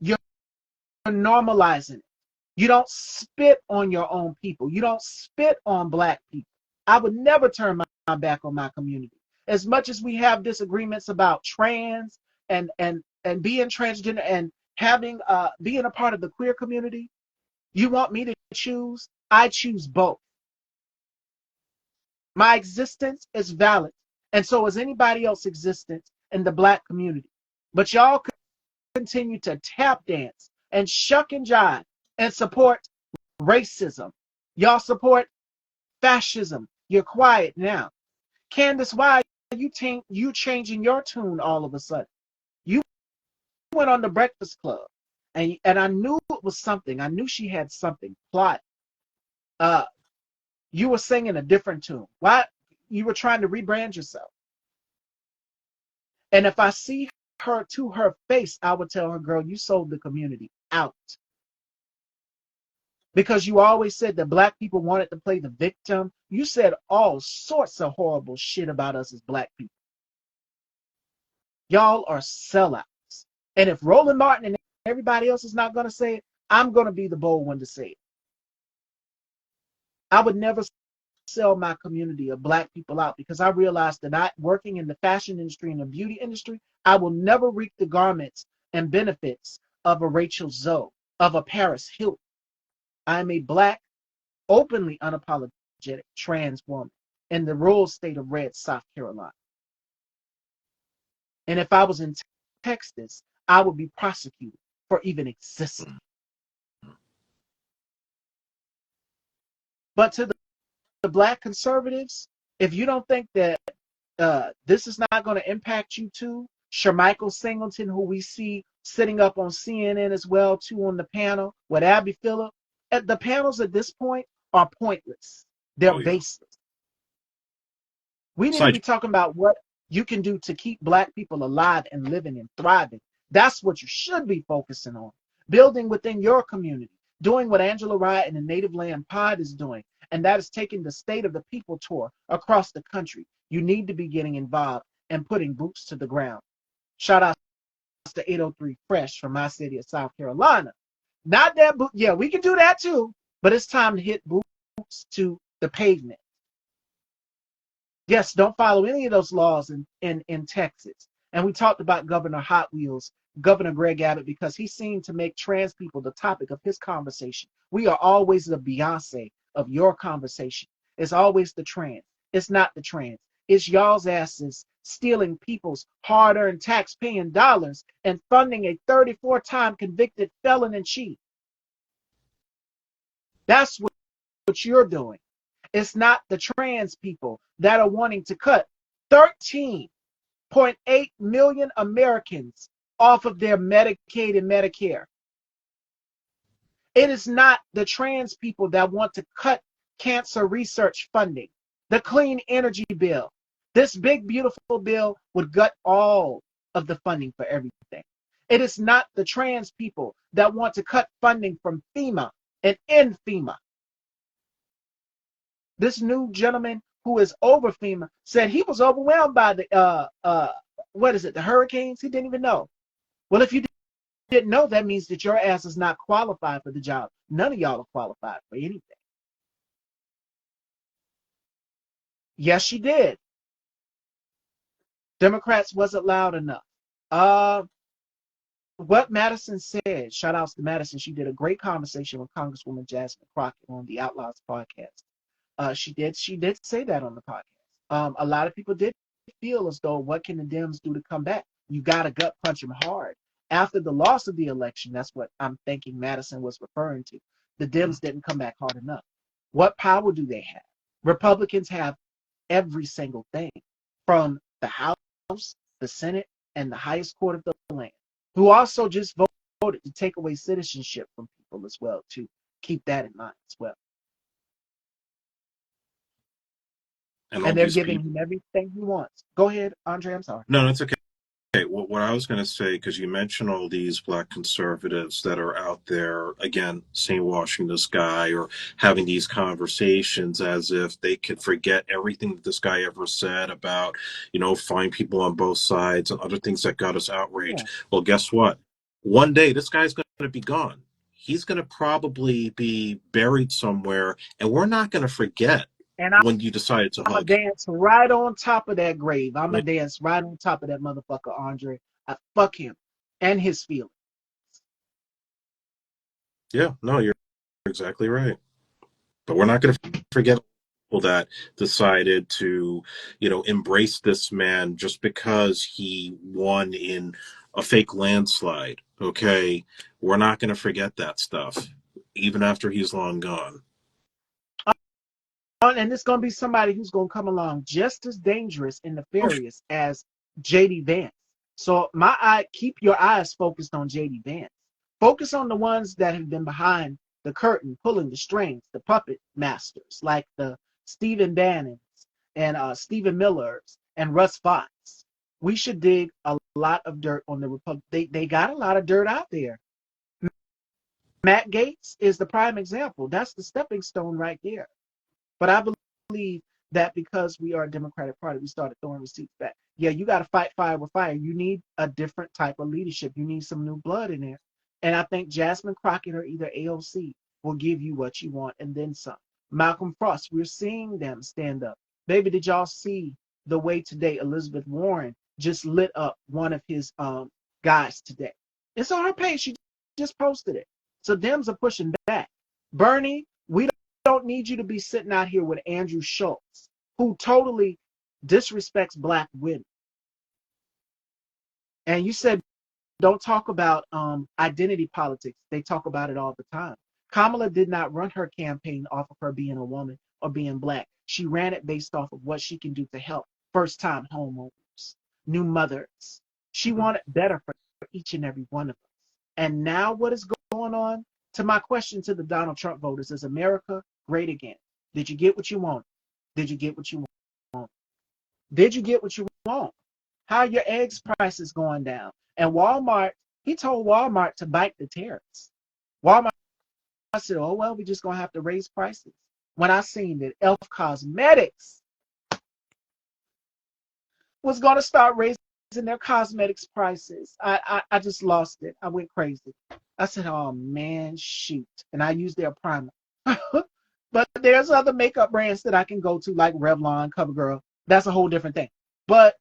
You're normalizing it. You don't spit on your own people. You don't spit on Black people. I would never turn my back on my community. As much as we have disagreements about trans and being transgender and having being a part of the queer community, you want me to choose? I choose both. My existence is valid, and so is anybody else's existence in the Black community. But y'all continue to tap dance and shuck and jive and support racism Y'all support fascism. You're quiet now. Candace, why are you changing your tune all of a sudden? You went on the Breakfast Club, and I knew it was something. I knew she had something plot. Uh, you were singing a different tune. Why? You were trying to rebrand yourself. And if I see her to her face, I would tell her, girl, you sold the community out. Because you always said that black people wanted to play the victim. You said all sorts of horrible shit about us as black people. Y'all are sellouts. And if Roland Martin and everybody else is not going to say it, I'm going to be the bold one to say it. I would never sell my community of black people out because I realized that I, working in the fashion industry and the beauty industry, I will never reap the garments and benefits of a Rachel Zoe, of a Paris Hilton. I am a black, openly unapologetic trans woman in the rural state of Red, South Carolina. And if I was in Texas, I would be prosecuted for even existing. But to the black conservatives, if you don't think that this is not going to impact you too, Shermichael Singleton, who we see sitting up on CNN as well too on the panel with Abby Phillip, the panels at this point are pointless. They're Oh yeah. baseless. We need to Side. be talking about what you can do to keep black people alive and living and thriving. That's what you should be focusing on. Building within your community, doing what Angela Rye and the Native Land Pod is doing, and that is taking the State of the People tour across the country. You need to be getting involved and putting boots to the ground. Shout out to 803 Fresh from my city of South Carolina. Not that boot, yeah, we can do that too, but it's time to hit boots to the pavement. Yes, don't follow any of those laws in Texas. And we talked about Governor Hot Wheels, Governor Greg Abbott, because he seemed to make trans people the topic of his conversation. We are always the Beyonce of your conversation. It's always the trans. It's not the trans. It's y'all's asses stealing people's hard-earned tax-paying dollars and funding a 34-time convicted felon in chief. That's what you're doing. It's not the trans people that are wanting to cut 13.8 million Americans off of their Medicaid and Medicare. It is not the trans people that want to cut cancer research funding, the clean energy bill. This big, beautiful bill would gut all of the funding for everything. It is not the trans people that want to cut funding from FEMA and in FEMA. This new gentleman who is over FEMA said he was overwhelmed by the what is it, the hurricanes? He didn't even know. Well, if you didn't know, that means that your ass is not qualified for the job. None of y'all are qualified for anything. Yes, she did. Democrats wasn't loud enough. Uh, what Madison said, shout outs to Madison. She did a great conversation with Congresswoman Jasmine Crockett on the Outlaws podcast. She did say that on the podcast. A lot of people did feel as though, what can the Dems do to come back? You got to gut punch them hard. After the loss of the election, that's what I'm thinking Madison was referring to. The Dems didn't come back hard enough. What power do they have? Republicans have every single thing, from the House, the Senate, and the highest court of the land, who also just voted to take away citizenship from people as well, to keep that in mind as well. And all And they're these giving people. him everything he wants. Go ahead, Andre. I'm sorry. No, that's okay. Okay, what I was going to say, because you mentioned all these black conservatives that are out there, again, sandwashing this guy or having these conversations as if they could forget everything that this guy ever said about, find people on both sides and other things that got us outraged. Yeah. Well, guess what? One day, this guy's going to be gone. He's going to probably be buried somewhere, and we're not going to forget And when you decided to I'm going hug to him. dance right on top of that grave. I'm Yeah, going to dance right on top of that motherfucker, Andre. I fuck him and his feelings. yeah, no, you're exactly right. But we're not going to forget people that decided to, embrace this man just because he won in a fake landslide. Okay, we're not going to forget that stuff, even after he's long gone. and it's going to be somebody who's going to come along just as dangerous and Oh, nefarious as JD Vance. So keep your eyes focused on JD Vance. Focus on the ones that have been behind the curtain, pulling the strings, the puppet masters, like the Stephen Bannons and Stephen Millers and Russ Fox. We should dig a lot of dirt on the Republic. They got a lot of dirt out there. Matt Gaetz is the prime example. That's the stepping stone right there. But I believe that because we are a Democratic Party, we started throwing receipts back. Yeah, you got to fight fire with fire. You need a different type of leadership. You need some new blood in there. And I think Jasmine Crockett or either AOC will give you what you want and then some. Malcolm Frost, we're seeing them stand up. Baby, did y'all see the way today Elizabeth Warren just lit up one of his guys today? It's on her page. She just posted it. So Dems are pushing back. Bernie, we don't need you to be sitting out here with Andrew Schultz, who totally disrespects black women. And you said don't talk about identity politics. They talk about it all the time. Kamala did not run her campaign off of her being a woman or being black. She ran it based off of what she can do to help first-time homeowners, new mothers. She mhm. wanted better for each and every one of us. And now what is going on? To my question to the Donald Trump voters, is America great again? Did you get what you want? Did you get what you want? Did you get what you want? How are your eggs prices going down? And Walmart, he told Walmart to bite the tariffs. Walmart said, oh, well, we're just going to have to raise prices. When I seen that Elf Cosmetics was going to start raising their cosmetics prices, I just lost it. I went crazy. I said, oh, man, shoot. And I used their primer. But there's other makeup brands that I can go to, like Revlon, CoverGirl. That's a whole different thing. But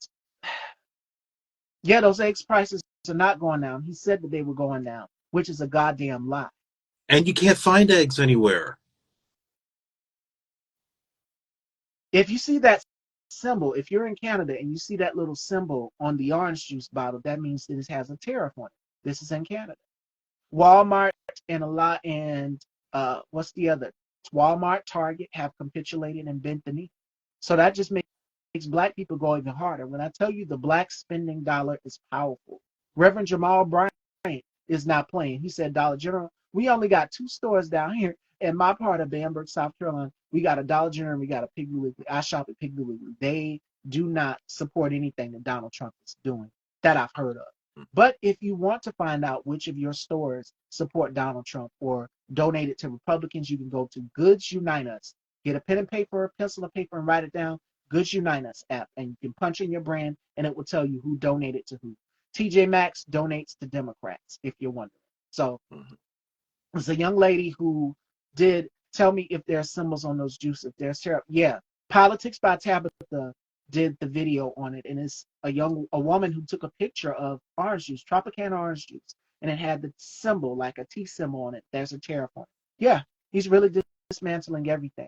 yeah, those eggs prices are not going down. He said that they were going down, which is a goddamn lie. And you can't find eggs anywhere. If you see that symbol, if you're in Canada and you see that little symbol on the orange juice bottle, that means that it has a tariff on it. This is in Canada. Walmart and a lot and what's the other? Walmart, Target have capitulated and bent the knee. So that just makes black people go even harder. When I tell you the black spending dollar is powerful, Reverend Jamal Bryant is not playing. He said, Dollar General, we only got 2 stores down here in my part of Bamberg, South Carolina. We got a Dollar General and we got a Piggly Wiggly. I shop at Piggly Wiggly. They do not support anything that Donald Trump is doing that I've heard of. But if you want to find out which of your stores support Donald Trump or donate it to Republicans, you can go to Goods Unite Us. Get a pen and paper, a pencil and paper, and write it down. Goods Unite Us app, and you can punch in your brand, and it will tell you who donated to who. TJ Maxx donates to Democrats, if you're wondering. So Mhm. there's a young lady who did tell me if there are symbols on those juices, if there's tariff. Yeah, Politics by Tabitha did the video on it, and it's a woman who took a picture of orange juice, Tropicana orange juice, and it had the symbol like a T symbol on it. There's a tariff on it. Yeah, he's really dismantling everything.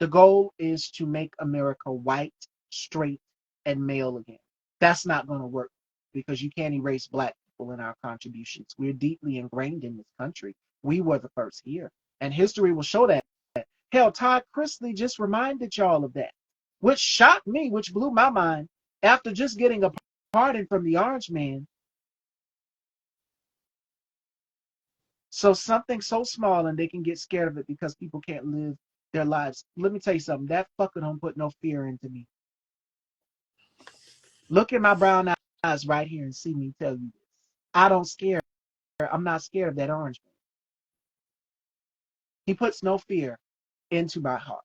The goal is to make America white, straight, and male again. That's not going to work because you can't erase black people in our contributions. We're deeply ingrained in this country. We were the first here, and history will show that. Hell, Todd Chrisley just reminded y'all of that, which shocked me, which blew my mind. After just getting a pardon from the Orange Man, so something so small and they can get scared of it because people can't live their lives. Let me tell you something. That fucker don't put no fear into me. Look at my brown eyes right here and see me tell you this. I don't scare. I'm not scared of that Orange Man. He puts no fear into my heart.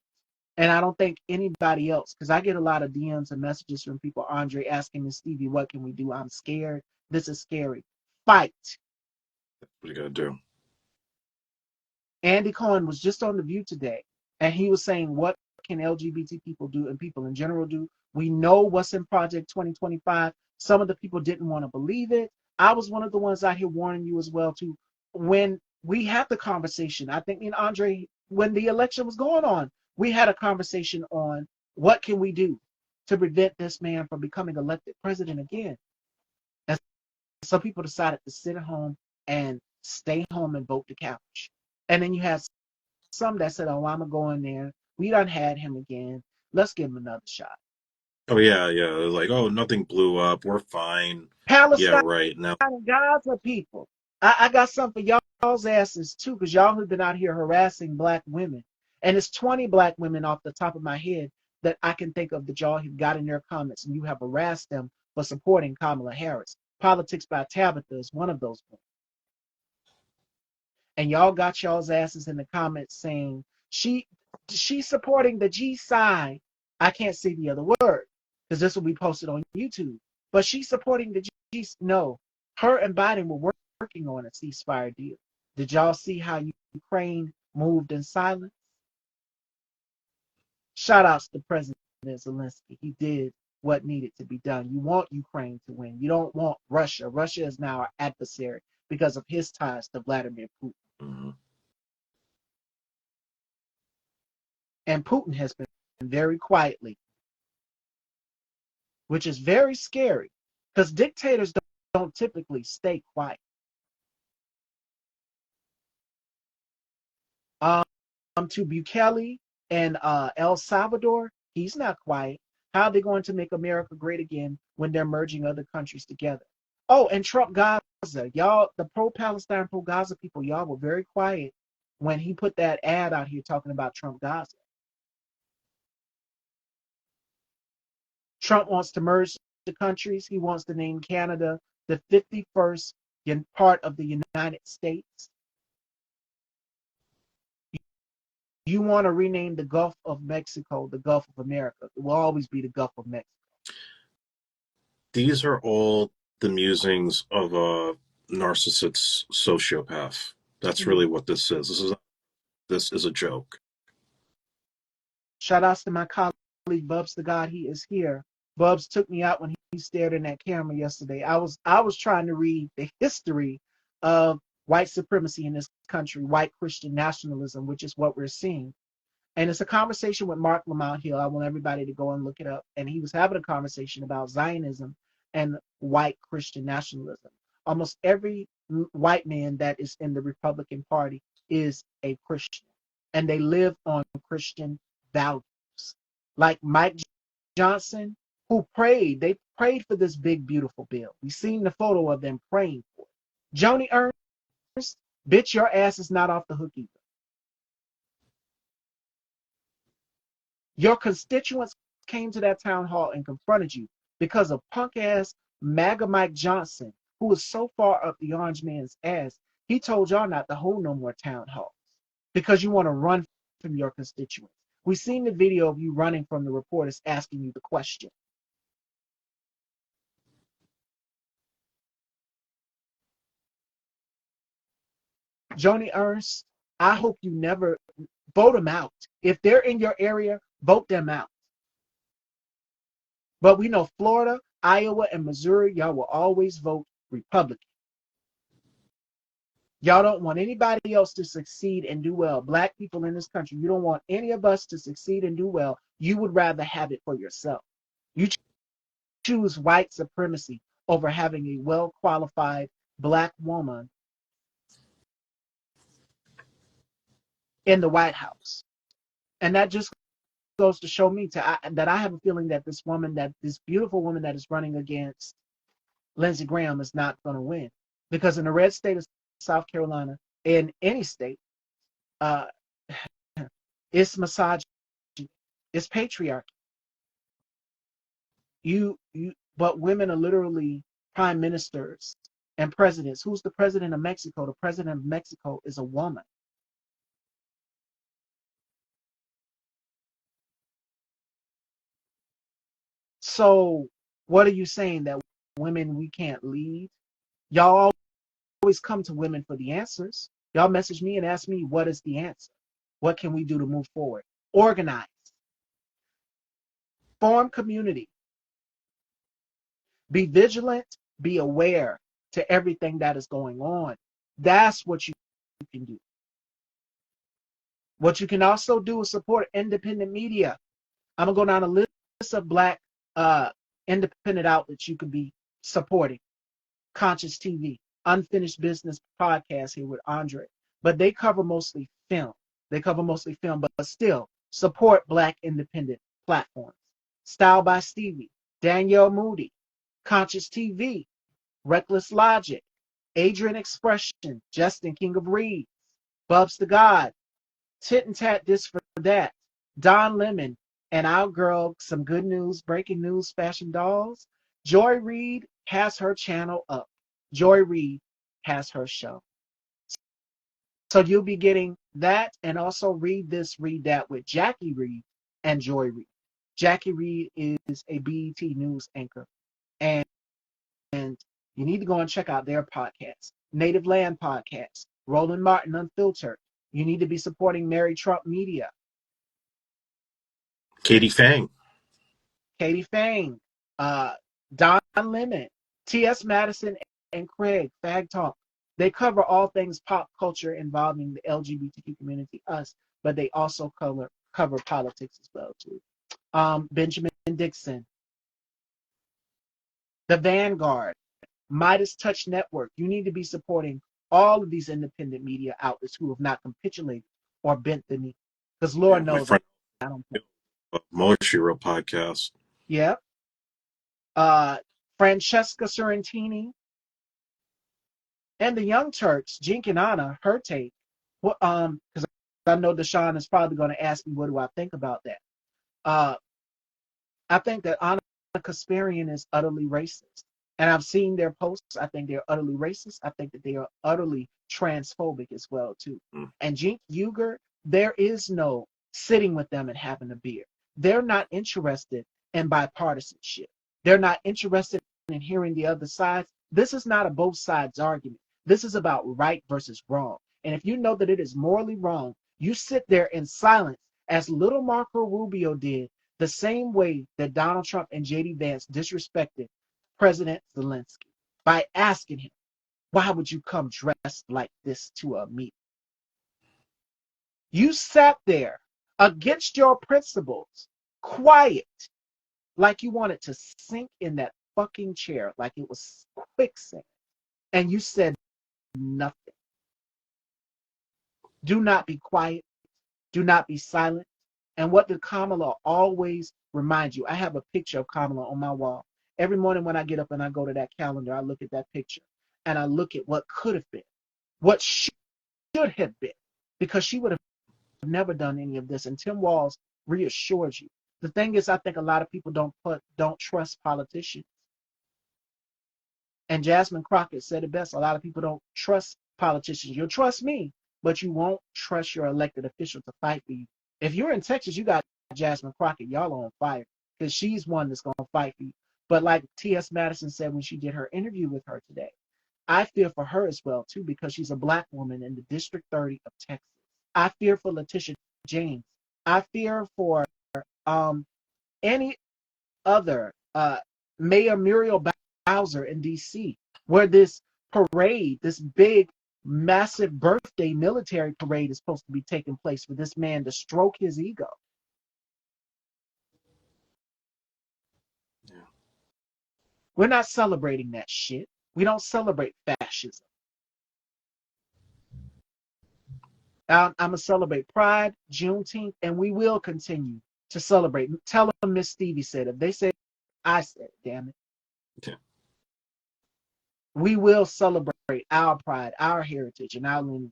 And I don't think anybody else, because I get a lot of DMs and messages from people, Andre, asking me, Stevie, what can we do? I'm scared. This is scary. Fight. What are you going to do? Andy Cohen was just on The View today, and he was saying, what can LGBT people do and people in general do? We know what's in Project 2025. Some of the people didn't want to believe it. I was one of the ones out here warning you as well, too. When we had the conversation, I think me and Andre, when the election was going on, we had a conversation on what can we do to prevent this man from becoming elected president again. And some people decided to sit at home and stay home and vote the couch. And then you had some that said, oh, I'm going to go in there. We done had him again. Let's give him another shot. Oh yeah, yeah. Like, oh, nothing blew up. We're fine. Yeah, Palestine right. Now and Gaza people. I got something for y'all's asses too, because y'all have been out here harassing black women. And it's 20 black women off the top of my head that I can think of that y'all have got in your comments and you have harassed them for supporting Kamala Harris. Politics by Tabitha is one of those women. And y'all got y'all's asses in the comments saying she's supporting the G side. I can't say the other word because this will be posted on YouTube. But she's supporting the G. No, her and Biden were working on a ceasefire deal. Did y'all see how Ukraine moved in silence? Shout outs to President Zelensky. He did what needed to be done. You want Ukraine to win. You don't want Russia. Russia is now our adversary because of his ties to Vladimir Putin. mhm. And Putin has been very quietly, which is very scary because dictators don't typically stay quiet. Um, to Bukele and El Salvador, he's not quiet. How are they going to make America great again when they're merging other countries together? Oh, and Trump Gaza, y'all, the pro-Palestine, pro-Gaza people, y'all were very quiet when he put that ad out here talking about Trump Gaza. Trump wants to merge the countries. He wants to name Canada the 51st part of the United States. You want to rename the Gulf of Mexico the Gulf of America. It will always be the Gulf of Mexico. These are all the musings of a narcissist sociopath. That's Mm-hmm. really what this is. This is a joke. Shout outs to my colleague Bubs the God, he is here. Bubs took me out when he stared in that camera yesterday. I was trying to read the history of white supremacy in this country, white Christian nationalism, which is what we're seeing. And it's a conversation with Mark Lamont Hill. I want everybody to go and look it up. And he was having a conversation about Zionism and white Christian nationalism. Almost every white man that is in the Republican Party is a Christian, and they live on Christian values. Like Mike Johnson, who prayed, they prayed for this big, beautiful bill. We've seen the photo of them praying for it. Joni Ernst, bitch, your ass is not off the hook either. Your constituents came to that town hall and confronted you because of punk ass MAGA Mike Johnson, who was so far up the orange man's ass, he told y'all not to hold no more town halls because you want to run from your constituents. We seen the video of you running from the reporters asking you the question. Joni Ernst, I hope you never vote them out. If they're in your area, vote them out. But we know Florida, Iowa, and Missouri, y'all will always vote Republican. Y'all don't want anybody else to succeed and do well. Black people in this country, you don't want any of us to succeed and do well. You would rather have it for yourself. You choose white supremacy over having a well qualified black woman in the White House. And that just goes to show me that I have a feeling that this beautiful woman that is running against Lindsey Graham is not going to win. Because in the red state of South Carolina, in any state, uh, it's misogyny, it's patriarchy. But women are literally prime ministers and presidents. Who's the president of Mexico? The president of Mexico is a woman. So what are you saying, that women, we can't lead? Y'all always come to women for the answers. Y'all message me and ask me, what is the answer? What can we do to move forward? Organize, form community, be vigilant, be aware to everything that is going on. That's what you can do. What you can also do is support independent media. I'm gonna go down a list of black uh, independent outlets you could be supporting. Conscious TV, Unfinished Business podcast here with Andre, but they cover mostly film. But still, Support Black independent platforms. Style by Stevie, Danielle Moody, Conscious TV, Reckless Logic, Adrian Expression, Justin King of Reeds, Bubs the God, Tit and Tat This for That, Don Lemon, and our girl, some good news, breaking news, Fashion Dolls. Joy Reid has her channel up. Joy Reid has her show. So you'll be getting that and also Read This, Read That with Jackie Reid and Joy Reid. Jackie Reid is a BET news anchor. And you need to go and check out their podcast, Native Land Podcast, Roland Martin Unfiltered. You need to be supporting Mary Trump Media, Katie Fang. Katie Fang, Don Lemon, T.S. Madison, and Craig, Fag Talk. They cover all things pop culture involving the LGBTQ community, us, but they also cover politics as well too. Benjamin Dixon, The Vanguard, Midas Touch Network. You need to be supporting all of these independent media outlets who have not capitulated or bent the knee. Because Yeah, Lord my knows friend I don't. Moshiro podcast. Yeah. Francesca Sorrentini and the Young Turks, Jink and Anna, her take. What because I know Deshaun is probably going to ask me what do I think about that. Uh I think that Anna Kasparian is utterly racist. And I've seen their posts. I think they're utterly racist. I think that they are utterly transphobic as well, too. Mm. And Jink Uger, there is no sitting with them and having a beer. They're not interested in bipartisanship. They're not interested in hearing the other sides. This is not a both sides argument. This is about right versus wrong. And if you know that it is morally wrong, you sit there in silence, as little Marco Rubio did, the same way that Donald Trump and J.D. Vance disrespected President Zelensky by asking him, why would you come dressed like this to a meeting? You sat there against your principles, quiet, like you wanted to sink in that fucking chair, like it was quicksand, and you said nothing. Do not be quiet. Do not be silent. And what did Kamala always remind you? I have a picture of Kamala on my wall. Every morning when I get up and I go to that calendar, I look at that picture and I look at what could have been, what should have been, because she would have never done any of this. And Tim Walz reassured you. The thing is, I think a lot of people don't trust politicians. And Jasmine Crockett said it best. A lot of people don't trust politicians. You'll trust me, but you won't trust your elected official to fight for you. If you're in Texas, you got Jasmine Crockett. Y'all are on fire because she's one that's going to fight for you. But like T.S. Madison said when she did her interview with her today, I fear for her as well, too, because she's a black woman in the District 30 of Texas. I fear for Letitia James. I fear for any other Mayor Muriel Bowser in D.C., where this parade, this big, massive birthday military parade is supposed to be taking place for this man to stroke his ego. Yeah. We're not celebrating that shit. We don't celebrate fascism. I'm going to celebrate Pride, Juneteenth, and we will continue to celebrate. Tell them Miss Stevie said it. They said, I said it, damn it. Okay. We will celebrate our pride, our heritage, and our lineage.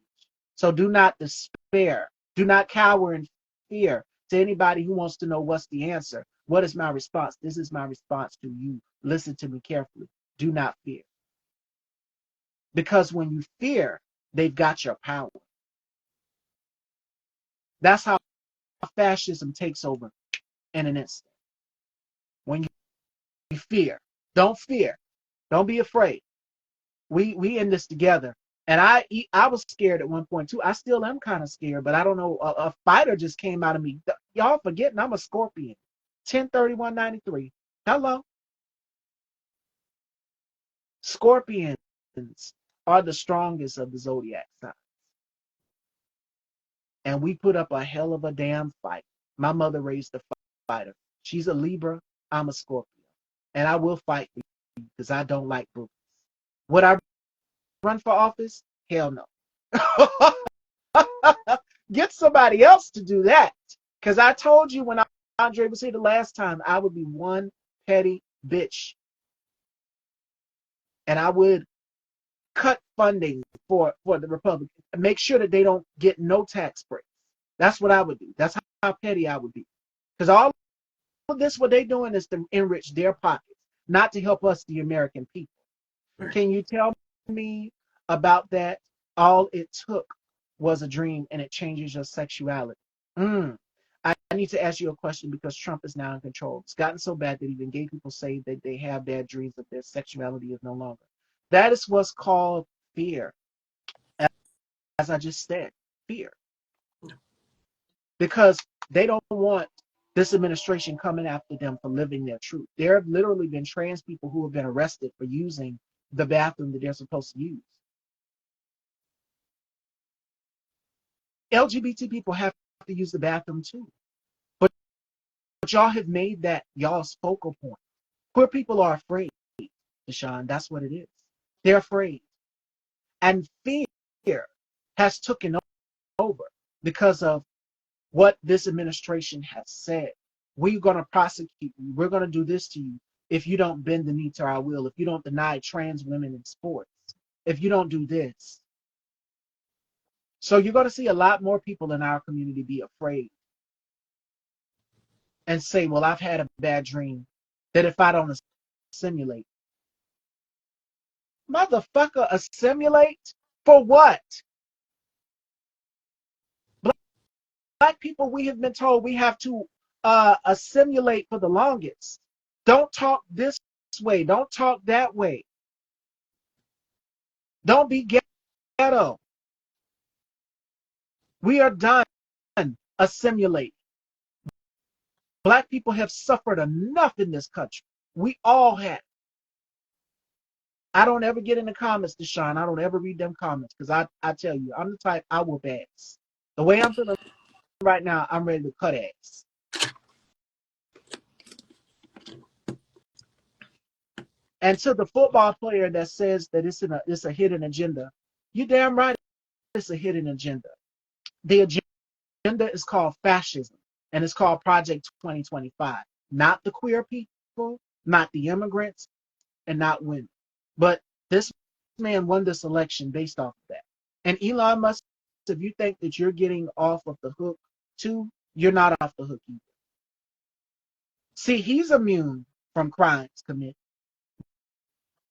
So do not despair. Do not cower in fear. To anybody who wants to know what's the answer, what is my response? This is my response to you. Listen to me carefully. Do not fear. Because when you fear, they've got your power. That's how fascism takes over in an instant. When you fear, don't fear. Don't be afraid. We in this together. And I was scared at one point too. I still am kind of scared, but I don't know. A fighter just came out of me. Y'all forgetting I'm a Scorpion. 103193. Hello. Scorpions are the strongest of the zodiac signs. And we put up a hell of a damn fight. My mother raised a fighter. She's a Libra. I'm a Scorpio. And I will fight for you because I don't like boobies. Would I run for office? Hell no. Get somebody else to do that. Because I told you when Andre was here the last time, I would be one petty bitch. And I would cut funding for the Republicans and make sure that they don't get no tax breaks. That's what I would do. That's how petty I would be. Because all of this, what they're doing is to enrich their pockets, not to help us, the American people. Right. Can you tell me about that? All it took was a dream and it changes your sexuality. Mm. I need to ask you a question because Trump is now in control. It's gotten so bad that even gay people say that they have bad dreams that their sexuality is no longer. That is what's called fear, as I just said, fear. Because they don't want this administration coming after them for living their truth. There have literally been trans people who have been arrested for using the bathroom that they're supposed to use. LGBT people have to use the bathroom too. But y'all have made that y'all's focal point. Queer people are afraid, Deshaun. That's what it is. They're afraid. And fear has taken over because of what this administration has said. We're going to prosecute you. We're going to do this to you if you don't bend the knee to our will, if you don't deny trans women in sports, if you don't do this. So you're going to see a lot more people in our community be afraid and say, well, I've had a bad dream that if I don't assimilate. Motherfucker, assimilate? For what? Black people, we have been told we have to assimilate for the longest. Don't talk this way. Don't talk that way. Don't be ghetto. We are done assimilate. Black people have suffered enough in this country. We all have. I don't ever get in the comments, Deshaun. I don't ever read them comments because I tell you, I'm the type I whoop ass. The way I'm feeling right now, I'm ready to cut ass. And to the football player that says that it's a hidden agenda, you damn right it's a hidden agenda. The agenda is called fascism, and it's called Project 2025. Not the queer people, not the immigrants, and not women. But this man won this election based off of that. And Elon Musk, if you think that you're getting off of the hook too, you're not off the hook either. See, he's immune from crimes committed.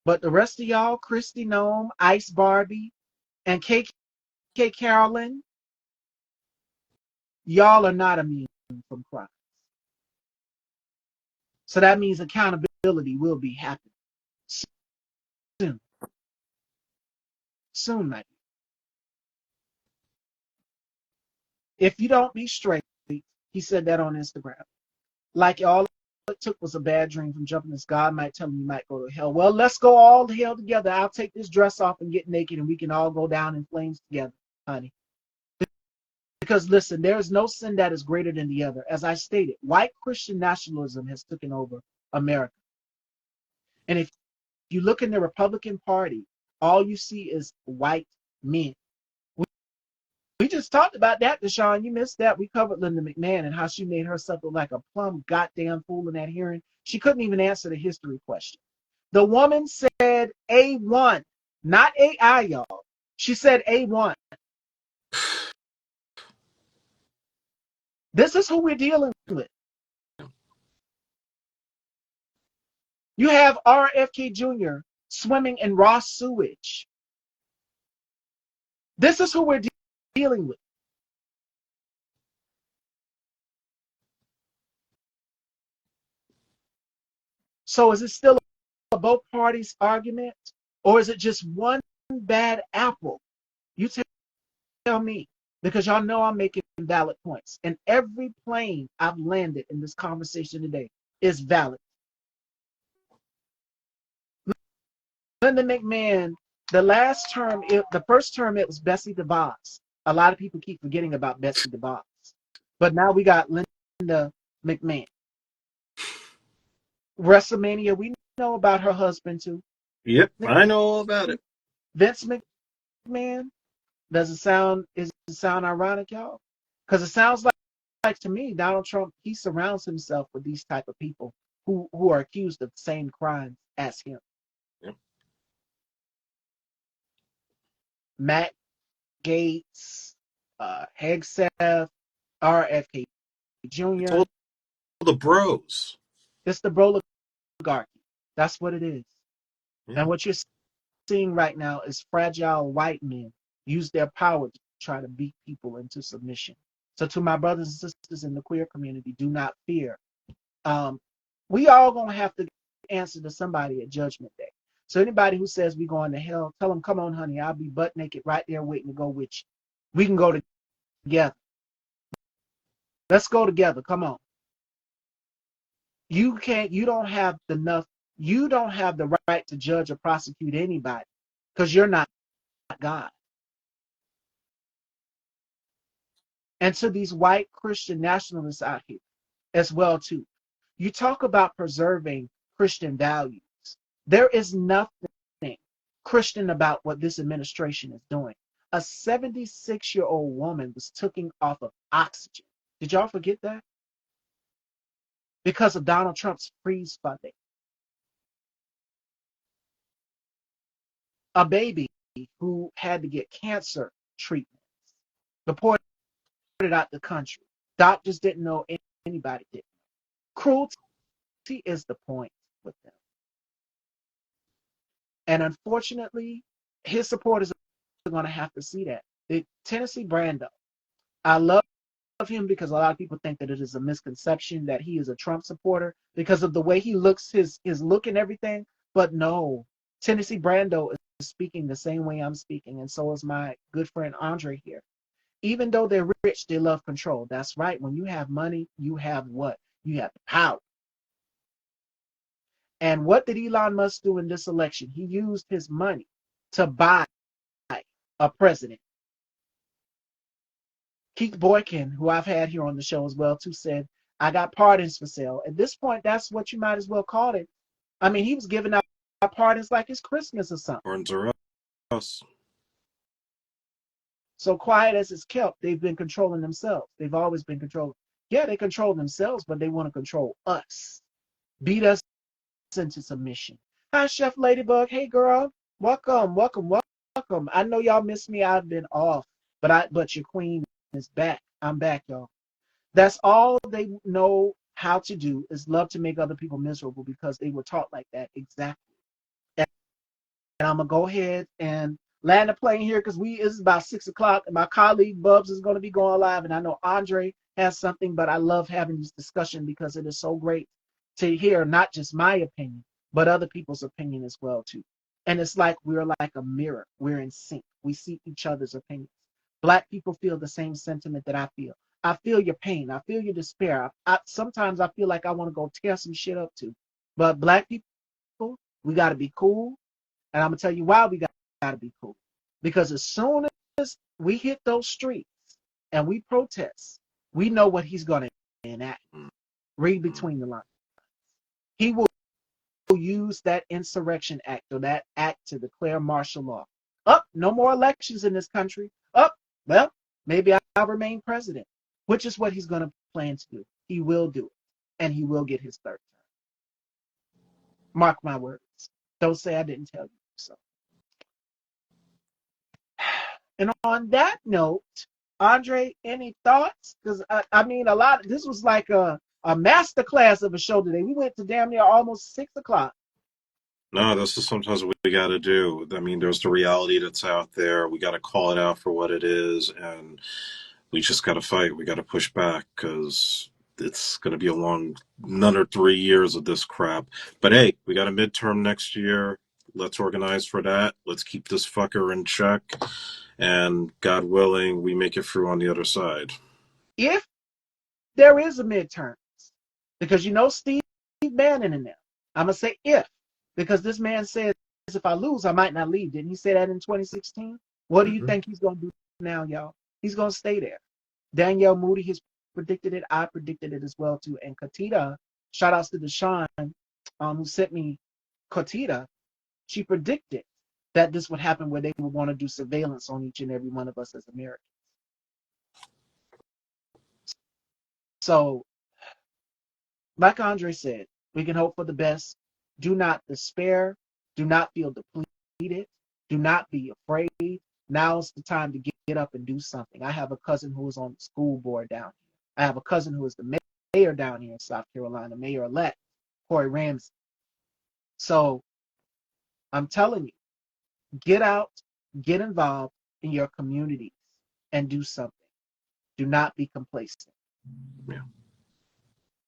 But the rest of y'all, Christy Nome, Ice Barbie, and KK Carolyn, y'all are not immune from crimes. So that means accountability will be happening soon. Soon, maybe. If you don't be straight, he said that on Instagram. Like all it took was a bad dream from jumping this. God might tell him you might go to hell. Well, let's go all to hell together. I'll take this dress off and get naked and we can all go down in flames together, honey. Because listen, there is no sin that is greater than the other. As I stated, white Christian nationalism has taken over America. And if you look in the Republican Party, all you see is white men. We just talked about that, Deshaun. You missed that. We covered Linda McMahon and how she made herself look like a plumb goddamn fool in that hearing. She couldn't even answer the history question. The woman said A1, not AI, y'all. She said A1. This is who we're dealing with. You have RFK Jr. swimming in raw sewage. This is who we're dealing with. So is it still a both parties argument? Or is it just one bad apple? You tell me. Because y'all know I'm making valid points. And every plane I've landed in this conversation today is valid. Linda McMahon, the first term, it was Bessie DeVos. A lot of people keep forgetting about Bessie DeVos. But now we got Linda McMahon. WrestleMania, we know about her husband too. Yep, I know all about it. Vince McMahon. Does it sound ironic, y'all? Because it sounds like to me, Donald Trump, he surrounds himself with these type of people who are accused of the same crimes as him. Yep. Matt Gates, Hegseth, RFK It's Jr. all the bros. It's the bro oligarchy. That's what it is. Yeah. And what you're seeing right now is fragile white men use their power to try to beat people into submission. So to my brothers and sisters in the queer community, do not fear. Um, we all gonna have to answer to somebody at Judgment Day. So anybody who says we going to hell, tell them, come on, honey, I'll be butt naked right there waiting to go with you. We can go together. Let's go together. Come on. You can't. You don't have the right to judge or prosecute anybody because you're not God. And to these white Christian nationalists out here as well too. You talk about preserving Christian values. There is nothing Christian about what this administration is doing. A 76-year-old woman was taken off of oxygen. Did y'all forget that? Because of Donald Trump's freeze funding. A baby who had to get cancer treatments deported out the country. Doctors didn't know, anybody didn't. Cruelty is the point with them. And unfortunately, his supporters are going to have to see that. The Tennessee Brando, I love him because a lot of people think that it is a misconception that he is a Trump supporter because of the way he looks, his look and everything. But no, Tennessee Brando is speaking the same way I'm speaking, and so is my good friend Andre here. Even though they're rich, they love control. That's right. When you have money, you have what? You have the power. And what did Elon Musk do in this election? He used his money to buy a president. Keith Boykin, who I've had here on the show as well, too, said, I got pardons for sale. At this point, that's what you might as well call it. I mean, he was giving out pardons like it's Christmas or something. Horns are us. So quiet as it's kept, they've been controlling themselves. They've always been controlling. Yeah, they control themselves, but they want to control us. Beat us into submission. Hi, Chef Ladybug. Hey, girl. Welcome, welcome, welcome. I know y'all missed me. I've been off, but your queen is back. I'm back, y'all. That's all they know how to do is love to make other people miserable because they were taught like that exactly. And I'm gonna go ahead and land the plane here because it's about 6 o'clock and my colleague Bubs is gonna be going live, and I know Andre has something, but I love having this discussion because it is so great to hear not just my opinion, but other people's opinion as well too. And it's like we're like a mirror. We're in sync. We see each other's opinions. Black people feel the same sentiment that I feel. I feel your pain. I feel your despair. Sometimes I feel like I want to go tear some shit up too. But black people, we got to be cool. And I'm going to tell you why we got to be cool. Because as soon as we hit those streets and we protest, we know what he's going to enact. Read between the lines. He will use that insurrection act or that act to declare martial law. Up, no more elections in this country. Up, well, maybe I'll remain president, which is what he's going to plan to do. He will do it, and he will get his third term. Mark my words. Don't say I didn't tell you so. And on that note, Andre, any thoughts? Because I mean, this was like a master class of a show today. We went to damn near almost 6 o'clock. No, this is sometimes what we got to do. I mean, there's the reality that's out there. We got to call it out for what it is, and we just got to fight. We got to push back because it's going to be a long another 3 years of this crap. But hey, we got a midterm next year. Let's organize for that. Let's keep this fucker in check, and God willing, we make it through on the other side. If there is a midterm, because you know Steve Bannon in there. I'm gonna say if, because this man says if I lose, I might not leave. Didn't he say that in 2016? What do you think he's gonna do now, y'all? He's gonna stay there. Danielle Moody has predicted it. I predicted it as well too. And Katita, shout outs to Deshaun, who sent me Katita. She predicted that this would happen where they would want to do surveillance on each and every one of us as Americans. So, like Andre said, we can hope for the best. Do not despair. Do not feel depleted. Do not be afraid. Now is the time to get up and do something. I have a cousin who is on the school board down here. I have a cousin who is the mayor down here in South Carolina, Mayor-elect Corey Ramsey. So I'm telling you, get out, get involved in your communities and do something. Do not be complacent. Yeah.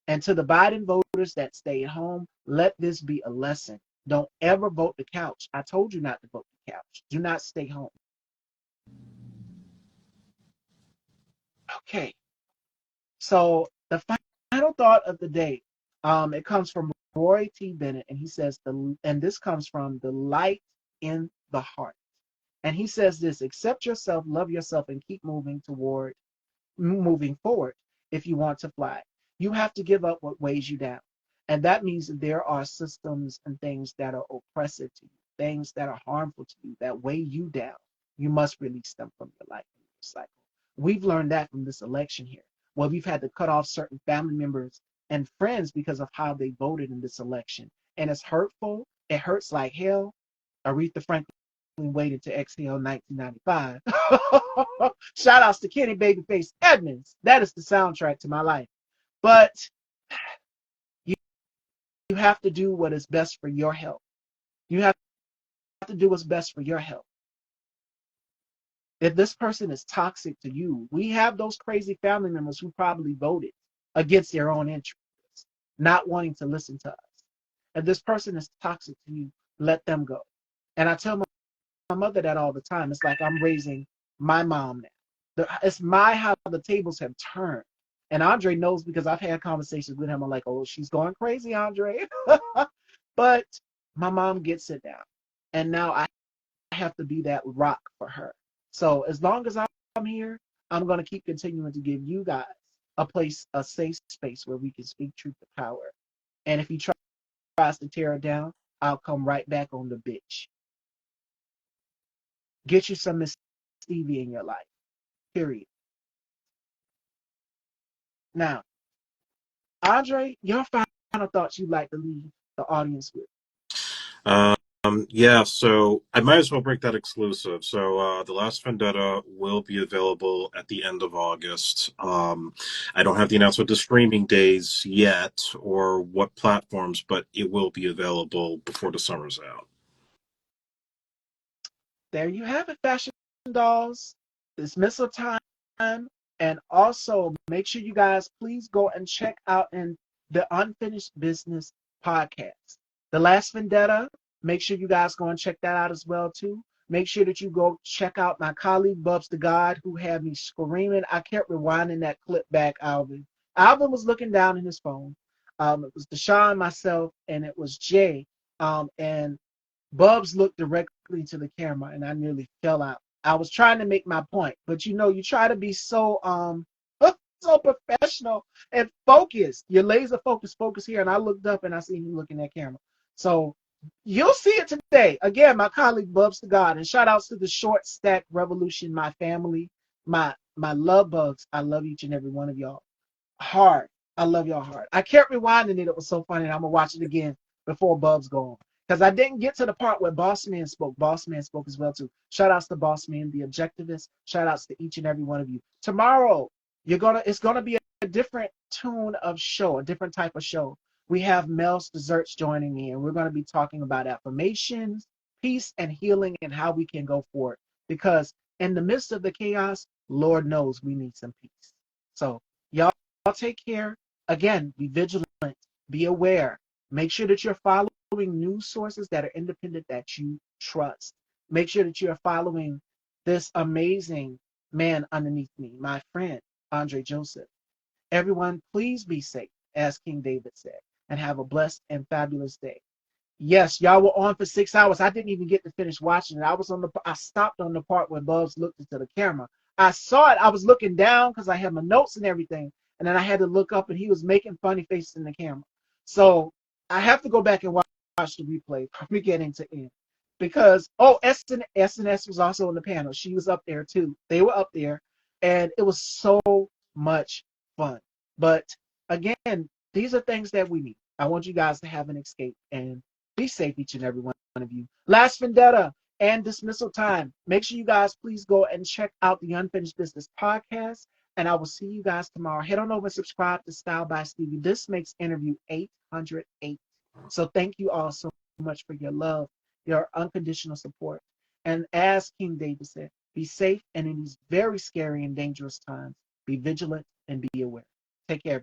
And to the Biden voters that stay at home, let this be a lesson. Don't ever vote the couch. I told you not to vote the couch. Do not stay home. Okay. So the final thought of the day, it comes from Roy T. Bennett, and he says, and this comes from the light in the heart. And he says this: accept yourself, love yourself, and keep moving forward if you want to fly. You have to give up what weighs you down. And that means that there are systems and things that are oppressive to you, things that are harmful to you, that weigh you down. You must release them from your life and your cycle. We've learned that from this election here, where we've had to cut off certain family members and friends because of how they voted in this election. And it's hurtful. It hurts like hell. Aretha Franklin waited to exhale 1995. Shout outs to Kenny Babyface Edmonds. That is the soundtrack to my life. But you, you have to do what is best for your health. You have to do what's best for your health. If this person is toxic to you, we have those crazy family members who probably voted against their own interests, not wanting to listen to us. If this person is toxic to you, let them go. And I tell my mother that all the time. It's like I'm raising my mom now. It's how the tables have turned. And Andre knows because I've had conversations with him. I'm like, oh, she's going crazy, Andre. But my mom gets it now. And now I have to be that rock for her. So as long as I'm here, I'm going to keep continuing to give you guys a safe space where we can speak truth to power. And if he tries to tear it down, I'll come right back on the bitch. Get you some Miss Stevie in your life. Period. Now, Andre, your final thoughts you'd like to leave the audience with. Yeah, so I might as well break that exclusive. So, The Last Vendetta will be available at the end of August. I don't have the announcement of the streaming days yet or what platforms, but it will be available before the summer's out. There you have it, fashion dolls. Dismissal time. And also make sure you guys please go and check out in the Unfinished Business podcast. The Last Vendetta. Make sure you guys go and check that out as well too. Make sure that you go check out my colleague Bubs the God, who had me screaming. I kept rewinding that clip back, Alvin. Alvin was looking down in his phone. It was Deshaun, myself, and it was Jay. And Bubs looked directly to the camera, and I nearly fell out. I was trying to make my point, but you try to be so so professional and focused. You're laser focus here, and I looked up and I see him looking at camera. So you'll see it today. Again, my colleague Bubs to God, and shout outs to the Short Stack Revolution, my family, my love bugs. I love each and every one of y'all. Hard. I love y'all hard. I kept rewinding it. It was so funny. And I'm gonna watch it again before Bubs go on. Because I didn't get to the part where Boss Man spoke. Boss Man spoke as well too. Shout outs to Boss Man, the objectivist. Shout outs to each and every one of you. Tomorrow, it's gonna be a different tune of show, a different type of show. We have Mel's Desserts joining me, and we're gonna be talking about affirmations, peace, and healing, and how we can go forward. Because in the midst of the chaos, Lord knows we need some peace. So y'all take care. Again, be vigilant, be aware. Make sure that you're following news sources that are independent that you trust. Make sure that you're following this amazing man underneath me, my friend, Andre Joseph. Everyone, please be safe, as King David said, and have a blessed and fabulous day. Yes, y'all were on for 6 hours. I didn't even get to finish watching it. I stopped on the part where Bubs looked into the camera. I saw it. I was looking down because I had my notes and everything. And then I had to look up and he was making funny faces in the camera. So I have to go back and watch the replay from beginning to end. Because SNS was also on the panel. She was up there too. They were up there. And it was so much fun. But again, these are things that we need. I want you guys to have an escape and be safe, each and every one of you. Last vendetta and dismissal time. Make sure you guys please go and check out the Unfinished Business podcast. And I will see you guys tomorrow. Head on over and subscribe to Style by Stevie. This makes interview 808. So thank you all so much for your love, your unconditional support. And as King David said, be safe and in these very scary and dangerous times, be vigilant and be aware. Take care.